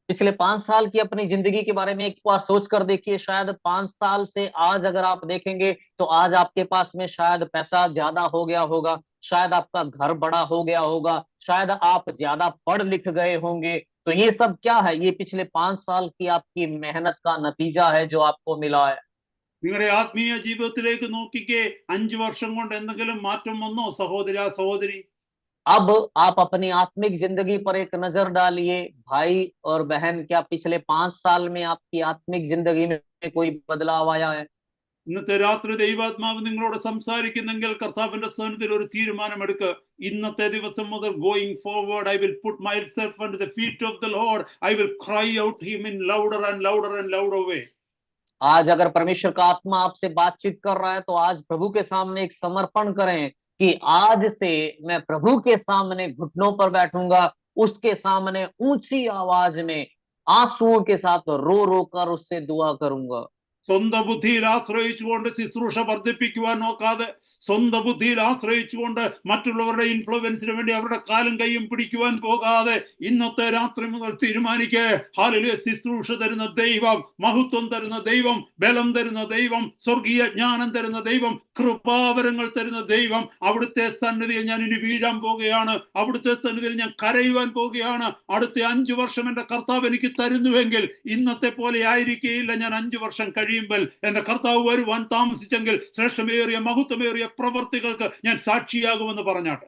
पिछले 5 साल की अपनी जिंदगी के बारे में एक बार सोच कर देखिए। शायद 5 साल से आज अगर आप देखेंगे तो आज आपके पास में शायद पैसा ज्यादा हो गया होगा, शायद आपका घर बड़ा हो गया होगा, शायद आप ज्यादा पढ़ लिख गए होंगे। तो ये सब क्या है? ये पिछले 5 साल की आपकी मेहनत का नतीजा है जो आपको मिला है। നിങ്ങളുടെ ആത്മീയ ജീവിതത്തിലേക്ക് നോക്കിക്കേ, 5 വർഷം കൊണ്ട് എന്തെങ്കിലും മാറ്റം വന്നോ സഹോദര സഹോദരി? अब आप अपनी आत्मिक जिंदगी पर एक नजर डालिए भाई और बहन, क्या पिछले 5 साल में आपकी आत्मिक जिंदगी में कोई बदलाव आया है? ഇന്നത്തെ രാത്രി ദൈവാത്മാവ് നിങ്ങളോട് സംസാരിക്കുന്നെങ്കിൽ കർത്താവിന്റെ സന്നിധിയിൽ ഒരു തീരുമാനമെടുക്കുക. ഇന്നത്തെ ദിവസം മുതൽ going forward I will put myself under the feet of the Lord, I will cry out him in louder and louder and louder way. आज अगर परमेश्वर का आत्मा आपसे बातचीत कर रहा है तो आज प्रभु के सामने एक समर्पण करें कि आज से मैं प्रभु के सामने घुटनों पर बैठूंगा, उसके सामने ऊंची आवाज में आंसुओं के साथ रो रो कर उससे दुआ करूंगा। സ്വന്തം ബുദ്ധിയിൽ ആശ്രയിച്ചുകൊണ്ട് ശുശ്രൂഷ വർദ്ധിപ്പിക്കുവാൻ നോക്കാതെ, സ്വന്തം ബുദ്ധിയിൽ ആശ്രയിച്ചുകൊണ്ട് മറ്റുള്ളവരുടെ ഇൻഫ്ലുവൻസിന് വേണ്ടി അവരുടെ കാലും കൈയും പിടിക്കുവാൻ പോകാതെ ഇന്നത്തെ രാത്രി മുതൽ തീരുമാനിക്കേ, ഹല്ലേലൂയ, ശുശ്രൂഷ തരുന്ന ദൈവം, മഹത്വം തരുന്ന ദൈവം, ബലം തരുന്ന ദൈവം, സ്വർഗീയ ജ്ഞാനം തരുന്ന ദൈവം, കൃപാവരങ്ങൾ തരുന്ന ദൈവം, അവിടുത്തെ സന്നിധിയിൽ ഞാൻ ഇനി വീഴാൻ പോകുകയാണ്, അവിടുത്തെ സന്നിധിയിൽ ഞാൻ കരയുവാൻ പോകുകയാണ്. അടുത്ത 5 വർഷം എന്റെ കർത്താവ് എനിക്ക് തരുന്നുവെങ്കിൽ ഇന്നത്തെ പോലെ ആയിരിക്കുകയില്ല. ഞാൻ 5 വർഷം കഴിയുമ്പോൾ എന്റെ കർത്താവ് വരുവാൻ താമസിച്ചെങ്കിൽ ശ്രേഷ്ഠമേറിയ മഹത്വമേറിയ പ്രവർത്തികൾക്ക് ഞാൻ സാക്ഷിയാകുമെന്ന് പറഞ്ഞാട്ടെ.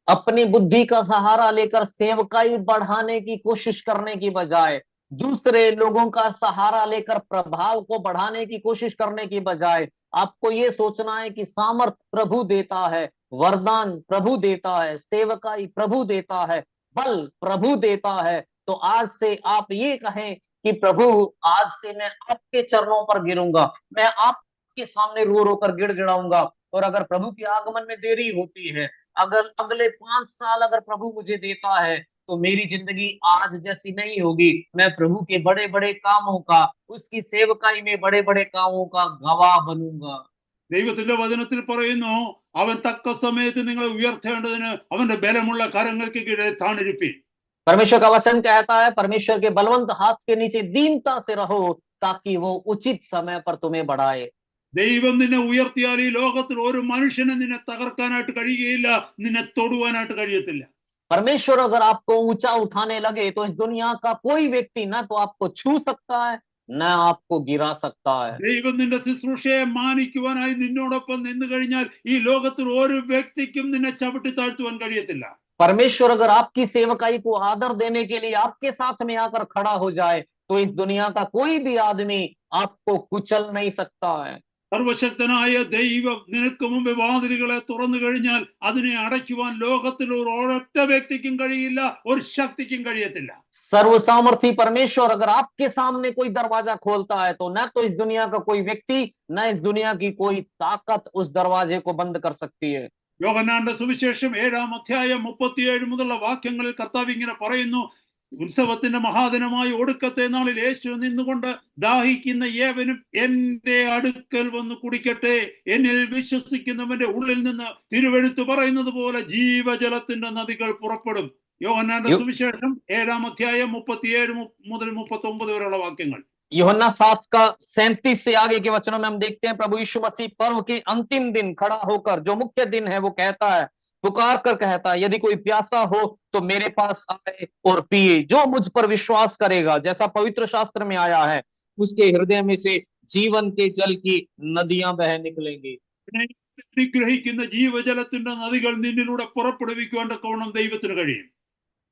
अपनी बुद्धि का सहारा लेकर सेवकाई बढ़ाने की कोशिश करने की बजाय, दूसरे लोगों का सहारा लेकर प्रभाव को बढ़ाने की कोशिश करने की बजाय, आपको ये सोचना है कि सामर्थ प्रभु देता है, वरदान प्रभु देता है, सेवकाई प्रभु देता है, बल प्रभु देता है। तो आज से आप ये कहें कि प्रभु, आज से मैं आपके चरणों पर गिरूंगा, मैं आपके सामने रो रो कर गिड़गिड़ाऊंगा। और अगर प्रभु के आगमन में देरी होती है, अगर अगले 5 साल अगर प्रभु मुझे देता है, तो मेरी जिंदगी आज जैसी नहीं होगी। मैं प्रभु के बड़े बड़े कामों का, उसकी सेवकाई में बड़े बड़े कामों का गवाह बनूंगा। ദൈവത്തിന്റെ വചനത്തിൽ പറയുന്നു, അവൻ തക്ക സമയത്ത് നിങ്ങളെ ഉയർത്തേണ്ടതിന് അവന്റെ ബലമുള്ള കരങ്ങൾക്ക് കീഴെ താണിരിപ്പീൻ. परमेश्वर का वचन कहता है, परमेश्वर के बलवंत हाथ के नीचे दीनता से रहो ताकि वो उचित समय पर तुम्हें बढ़ाए। ദൈവം നിന്നെ ഉയർത്തിയാൽ ഈ ലോകത്തിൽ ഒരു മനുഷ്യനെ നിന്നെ തകർക്കാനായിട്ട് കഴിയുകയില്ല, നിന്നെ തൊടുവാനായിട്ട് കഴിയത്തില്ല. परमेश्वर अगर आपको ऊंचा उठाने लगे तो इस दुनिया का कोई व्यक्ति ना तो आपको छू सकता है, न आपको गिरा सकता है। ദൈവം നിന്റെ ശുശ്രൂഷയെ മാനിക്കുവാനായി നിന്നോടൊപ്പം നിന്നു കഴിഞ്ഞാൽ ഈ ലോകത്തിൽ ഒരു വ്യക്തിക്കും നിന്നെ ചവിട്ടി താഴ്ത്തുവാൻ കഴിയത്തില്ല. परमेश्वर अगर आपकी सेवकाई को आदर देने के लिए आपके साथ में आकर खड़ा हो जाए तो इस दुनिया का कोई भी आदमी आपको कुचल नहीं सकता है। സർവശക്തനായ ദൈവം നിനക്ക് മുമ്പ് വാതിലുകളെ തുറന്നു കഴിഞ്ഞാൽ അതിനെ അടയ്ക്കുവാൻ ലോകത്തിൽ ഒരൊറ്റ വ്യക്തിക്കും കഴിയില്ല, ഒരു ശക്തിക്കും കഴിയത്തില്ല. सर्वसामर्थी परमेश्वर अगर आपके सामने कोई दरवाजा खोलता है तो न तो इस दुनिया का कोई व्यक्ति, न इस दुनिया की कोई ताकत उस दरवाजे को बंद कर सकती है। യോഹന്നാന്റെ സുവിശേഷം 7-ാം അധ്യായം 37 മുതലുള്ള വാക്യങ്ങളിൽ കർത്താവ് ഇങ്ങനെ പറയുന്നു, ഉത്സവത്തിന്റെ മഹാദിനമായ ഒടുക്കത്തെ നാളിൽ യേശു നിന്നുകൊണ്ട് ദാഹിക്കുന്ന ഏവനും എന്റെ അടുക്കൽ വന്ന് കുടിക്കട്ടെ, എന്നിൽ വിശ്വസിക്കുന്നവന്റെ ഉള്ളിൽ നിന്ന് തിരുവെഴുത്ത് പറയുന്നത് പോലെ ജീവജലത്തിന്റെ നദികൾ പുറപ്പെടും. യോഹന്നാന്റെ यू- സുവിശേഷം 7-ാം അധ്യായം 37 മുതൽ 39 വരെയുള്ള വാക്യങ്ങൾ. यूहन्ना 7 का 37 से आगे के वचनों में हम देखते हैं प्रभु यीशु मसीह पर्व के अंतिम दिन खड़ा होकर, जो मुख्य दिन है, वो कहता है, पुकार कर कहता है, यदि कोई प्यासा हो तो मेरे पास आए और पिए, जो मुझ पर विश्वास करेगा, जैसा पवित्र शास्त्र में आया है, उसके हृदय में से जीवन के जल की नदियां बह निकलेंगी। അനുഗ്രഹിക്കുന്ന ജീവജലത്തിന്റെ നദികൾ നിന്നിലൂടെ പുറപ്പെടുവിക്കുവാൻ തക്കവണ്ണം ദൈവത്തിന് കഴിയും.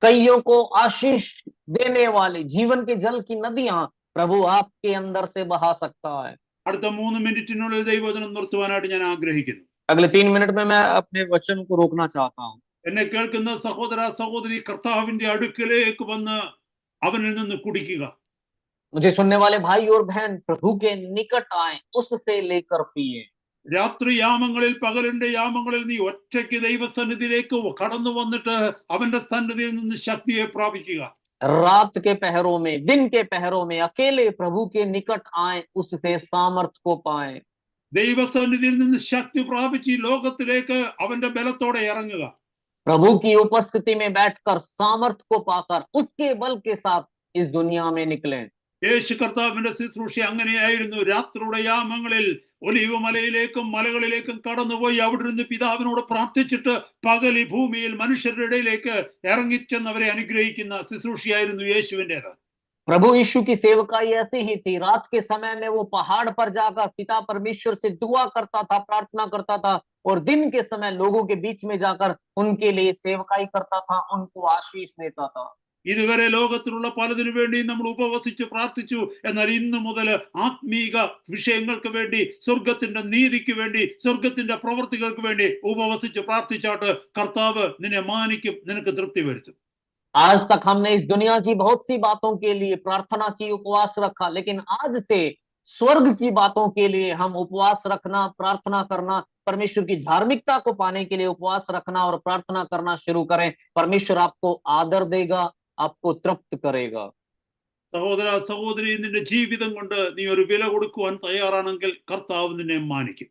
कईयों को आशीष देने वाले जीवन के जल की नदियां प्रभु आपके अंदर से बहा सकता है। അടുത്ത 3 മിനിറ്റിനുള്ളിൽ ദൈവവചനം നിർത്തുവാനായിട്ട് ഞാൻ ആഗ്രഹിക്കുന്നു. अगले 3 मिनट में मैं अपने वचन को रोकना चाहता हूं। എന്നെ കേൾക്കുന്ന സഹോദര സഹോദരി, കർത്താവിന്റെ അടുക്കലേക്ക് വന്ന് അവനിൽ നിന്ന് കുടിക്കുക. मुझे सुनने वाले भाई और बहन, प्रभु के निकट आए, उससे लेकर पिए। രാത്രി യാമങ്ങളിൽ, പകലിന്റെ യാമങ്ങളിൽ നീ ഒറ്റയ്ക്ക് ദൈവസന്നിധിയിലേക്ക് കടന്നു വന്നിട്ട് അവന്റെ സന്നിധിയിൽ നിന്ന് ശക്തിയെ പ്രാപിക്കുക. रात के पहरों में, दिन के पहरों में अकेले प्रभु के निकट आए, उससे सामर्थ को पाए। ദൈവസന്നിധിയിൽ നിന്ന് ശക്തി പ്രാപിച്ച് ഈ ലോകത്തിലേക്ക് അവന്റെ ബലത്തോടെ ഇറങ്ങുക. प्रभु की उपस्थिति में बैठकर, सामर्थ को पाकर, उसके बल के साथ इस दुनिया में निकले। യേശു കർത്താവിന്റെ ശുശ്രൂഷ അങ്ങനെയായിരുന്നു. രാത്രിയുടെ യാമങ്ങളിൽ ഒലിവ് മലയിലേക്കും മലകളിലേക്കും കടന്നുപോയി അവിടെ നിന്ന് പിതാവിനോട് പ്രാർത്ഥിച്ചിട്ട് പകൽ ഈ ഭൂമിയിൽ മനുഷ്യരുടെ ഇടയിലേക്ക് ഇറങ്ങിച്ചെന്നവരെ അനുഗ്രഹിക്കുന്ന ശുശ്രൂഷയായിരുന്നു യേശുവിൻ്റെത്. प्रभु यीशु की सेवकाई ऐसी ही थी। रात के समय में वो पहाड़ पर जाकर पिता परमेश्वर से दुआ करता था, प्रार्थना करता था, और दिन के समय लोगों के बीच में जाकर उनके लिए सेवकाई करता था, उनको आशीष देता था। ഇതുവരെ ലോകത്തിലുള്ള പലതിനു വേണ്ടി നമ്മൾ ഉപവസിച്ച് പ്രാർത്ഥിച്ചു. എന്നാൽ ഇന്നു മുതൽ ആത്മീക വിഷയങ്ങൾക്ക് വേണ്ടി, സ്വർഗത്തിന്റെ നീതിക്ക് വേണ്ടി, സ്വർഗത്തിന്റെ പ്രവൃത്തികൾക്ക് വേണ്ടി ഉപവസിച്ച് പ്രാർത്ഥിച്ചാട്ട് കർത്താവ് നിന്നെ മാനിക്കും, നിനക്ക് തൃപ്തി വരുത്തും. आज तक हमने इस दुनिया की बहुत सी बातों के लिए प्रार्थना की, उपवास रखा, लेकिन आज से स्वर्ग की बातों के लिए हम उपवास रखना, प्रार्थना करना, परमेश्वर की धार्मिकता को पाने के लिए उपवास रखना और प्रार्थना करना शुरू करें। परमेश्वर आपको आदर देगा, आपको तृप्त करेगा। സഹോദര സഹോദരി, നിന്റെ ജീവിതം കൊണ്ട് നീ ഒരു വില കൊടുക്കുവാൻ തയ്യാറാണെങ്കിൽ കർത്താവ് നിന്നെ മാനിക്കും.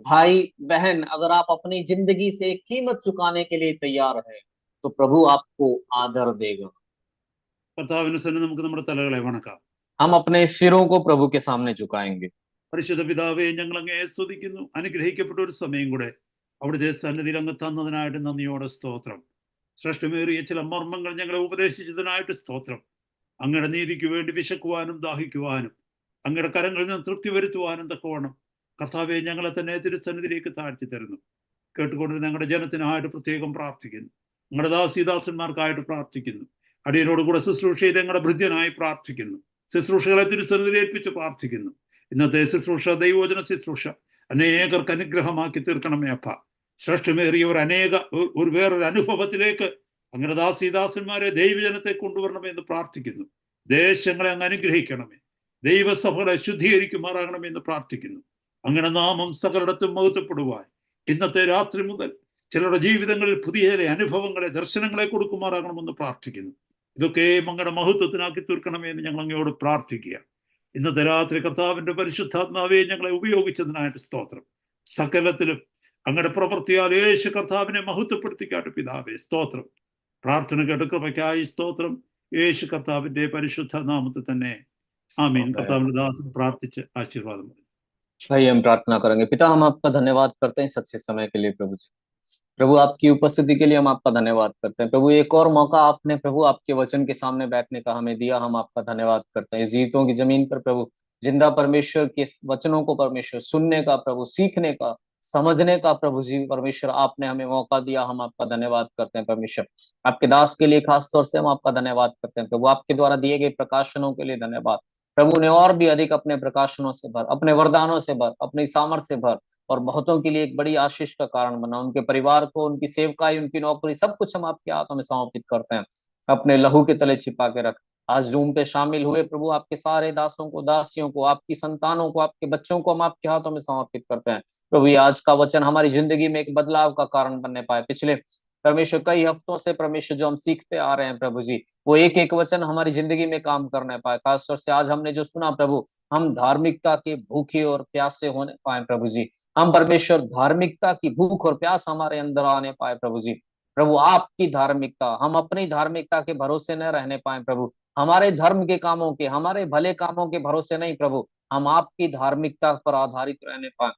भाई बहन, अगर आप अपनी जिंदगी से कीमत चुकाने के लिए तैयार है तो प्रभु आपको आदर देगा। കർത്താവിന് സന്നിധി നമുക്ക് നമ്മുടെ തലകളെ വണക്കാം. हम अपने सिरों को प्रभु के सामने झुकाएंगे। പരിശുദ്ധ പിതാവേ, ഞങ്ങൾ അങ്ങയെ സ്തുതിക്കുന്നു. അനുഗ്രഹിക്കപ്പെട്ട ഒരു സമയം കൂടെ അവിടുത്തെ സന്നിധിയിൽ അങ്ങ് തന്നതിനായിട്ട് നന്ദിയോടെ സ്തോത്രം. ശ്രേഷ്ഠമേറിയ ചില മർമ്മങ്ങൾ ഞങ്ങളെ ഉപദേശിച്ചതിനായിട്ട് സ്തോത്രം. അങ്ങയുടെ നീതിക്ക് വേണ്ടി വിശക്കുവാനും ദാഹിക്കുവാനും അങ്ങയുടെ കരങ്ങളിൽ നിന്ന് തൃപ്തി വരുത്തുവാനും തക്കവണ്ണം കർത്താവെ ഞങ്ങളെ തന്നെ തിരുസന്നിധിയിലേക്ക് താഴ്ത്തി തരുന്നു. കേട്ടുകൊണ്ടിരുന്ന ഞങ്ങളുടെ ജനത്തിനായിട്ട് പ്രത്യേകം പ്രാർത്ഥിക്കുന്നു. ഞങ്ങളുടെ ദാസീദാസന്മാർക്കായിട്ട് പ്രാർത്ഥിക്കുന്നു. അടിയനോട് കൂടെ ശുശ്രൂഷ ചെയ്ത് ഞങ്ങളുടെ ഭൃത്യനായി പ്രാർത്ഥിക്കുന്നു. ശുശ്രൂഷകളെ തിരുസന്നിധിയിൽ ഏൽപ്പിച്ച് പ്രാർത്ഥിക്കുന്നു. ഇന്നത്തെ ശുശ്രൂഷ, ദൈവവചന ശുശ്രൂഷ അനേകർക്ക് അനുഗ്രഹമാക്കി തീർക്കണമേ അപ്പ. ശ്രേഷ്ഠമേറിയ ഒരു വേറൊരു അനുഭവത്തിലേക്ക് അങ്ങയുടെ ദാസീദാസന്മാരെ, ദൈവജനത്തെ കൊണ്ടുവരണമെന്ന് പ്രാർത്ഥിക്കുന്നു. ദേശങ്ങളെ അങ്ങ് അനുഗ്രഹിക്കണമേ. ദൈവസഭകളെ ശുദ്ധീകരിക്കുമാറാകണമെന്ന് പ്രാർത്ഥിക്കുന്നു. അങ്ങനെ നാമം സകലയിടത്തും മഹത്വപ്പെടുവാൻ ഇന്നത്തെ രാത്രി മുതൽ ചിലരുടെ ജീവിതങ്ങളിൽ പുതിയ ചില അനുഭവങ്ങളെ, ദർശനങ്ങളെ കൊടുക്കുമാറാകണമെന്ന് പ്രാർത്ഥിക്കുന്നു. ഇതൊക്കെയും അങ്ങയുടെ മഹത്വത്തിനാക്കി തീർക്കണമെന്ന് ഞങ്ങൾ അങ്ങയോട് പ്രാർത്ഥിക്കുക. ഇന്നത്തെ രാത്രി കർത്താവിന്റെ പരിശുദ്ധാത്മാവെ ഞങ്ങളെ ഉപയോഗിച്ചതിനായിട്ട് സ്തോത്രം. സകലത്തിലും അങ്ങയുടെ പ്രവൃത്തിയാൽ യേശു കർത്താവിനെ മഹത്വപ്പെടുത്തിക്കാട്ട് പിതാവേ സ്തോത്രം. പ്രാർത്ഥന കേട്ട് കൃപയ്ക്കായി സ്തോത്രം. യേശു കർത്താവിന്റെ പരിശുദ്ധ നാമത്തിൽ തന്നെ ആമീൻ. കർത്താവിന്റെ ദാസൻ പ്രാർത്ഥിച്ച് ആശീർവാദം. भाई हम प्रार्थना करेंगे। पिता, हम आपका धन्यवाद करते हैं सच्चे समय के लिए प्रभु जी। प्रभु, आपकी उपस्थिति के लिए हम आपका धन्यवाद करते हैं। प्रभु, एक और मौका आपने प्रभु आपके वचन के सामने बैठने का हमें दिया, हम आपका धन्यवाद करते हैं। इस जीवितों की जमीन पर प्रभु जिंदा परमेश्वर के वचनों को परमेश्वर सुनने का, प्रभु सीखने का, समझने का प्रभु जी परमेश्वर आपने हमें मौका दिया, हम आपका धन्यवाद करते हैं परमेश्वर। आपके दास के लिए खास तौर से हम आपका धन्यवाद करते हैं प्रभु। आपके द्वारा दिए गए प्रकाशनों के लिए धन्यवाद प्रभु। ने और भी अधिक अपने प्रकाशनों से भर, अपने वरदानों से भर, अपनी सामर्थ से भर, और बहुतों के लिए एक बड़ी आशीष का कारण बना। उनके परिवार को, उनकी सेवकाई, उनकी नौकरी, सब कुछ हम आपके हाथों में समर्पित करते हैं। अपने लहू के तले छिपा के रख। आज जूम पे शामिल हुए प्रभु आपके सारे दासों को, दासियों को, आपकी संतानों को, आपके बच्चों को हम आपके हाथों में समर्पित करते हैं प्रभु। ये आज का वचन हमारी जिंदगी में एक बदलाव का कारण बनने पाए। पिछले परमेश्वर कई हफ्तों से परमेश्वर जो हम सीखते आ रहे हैं प्रभु जी, वो एक एक वचन हमारी जिंदगी में काम करने पाए। खासतौर से आज हमने जो सुना प्रभु, हम धार्मिकता के भूखे और प्यासे होने पाए प्रभु जी। हम परमेश्वर धार्मिकता की भूख और प्यास हमारे अंदर आने पाए प्रभु जी। प्रभु आपकी धार्मिकता, हम अपनी धार्मिकता के भरोसे न रहने पाए प्रभु, हमारे धर्म के कामों के, हमारे भले कामों के भरोसे नहीं प्रभु, हम आपकी धार्मिकता पर आधारित रहने पाए।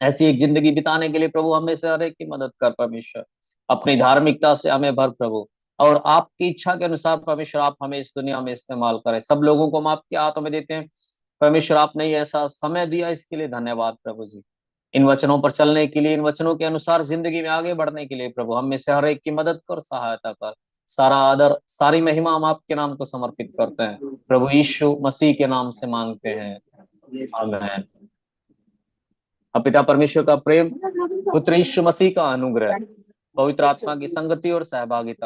ऐसी एक जिंदगी बिताने के लिए प्रभु हमें से हर एक की मदद कर परमेश्वर, अपनी धार्मिकता से हमें भर प्रभु, और आपकी इच्छा के अनुसार परमेश्वर आप हमें इस दुनिया में इस्तेमाल करें। सब लोगों को हम आपके हाथों में देते हैं परमेश्वर, आपने ये ऐसा समय दिया इसके लिए धन्यवाद प्रभु जी। इन वचनों पर चलने के लिए, इन वचनों के अनुसार जिंदगी में आगे बढ़ने के लिए प्रभु हम में से हर एक की मदद कर, सहायता कर। सारा आदर, सारी महिमा हम आपके नाम को समर्पित करते हैं, प्रभु यीशु मसीह के नाम से मांगते हैं, आमीन। अब पिता परमेश्वर का प्रेम, पुत्र यीशु मसीह का अनुग्रह, पवित्र आत्मा की संगति और सहभागिता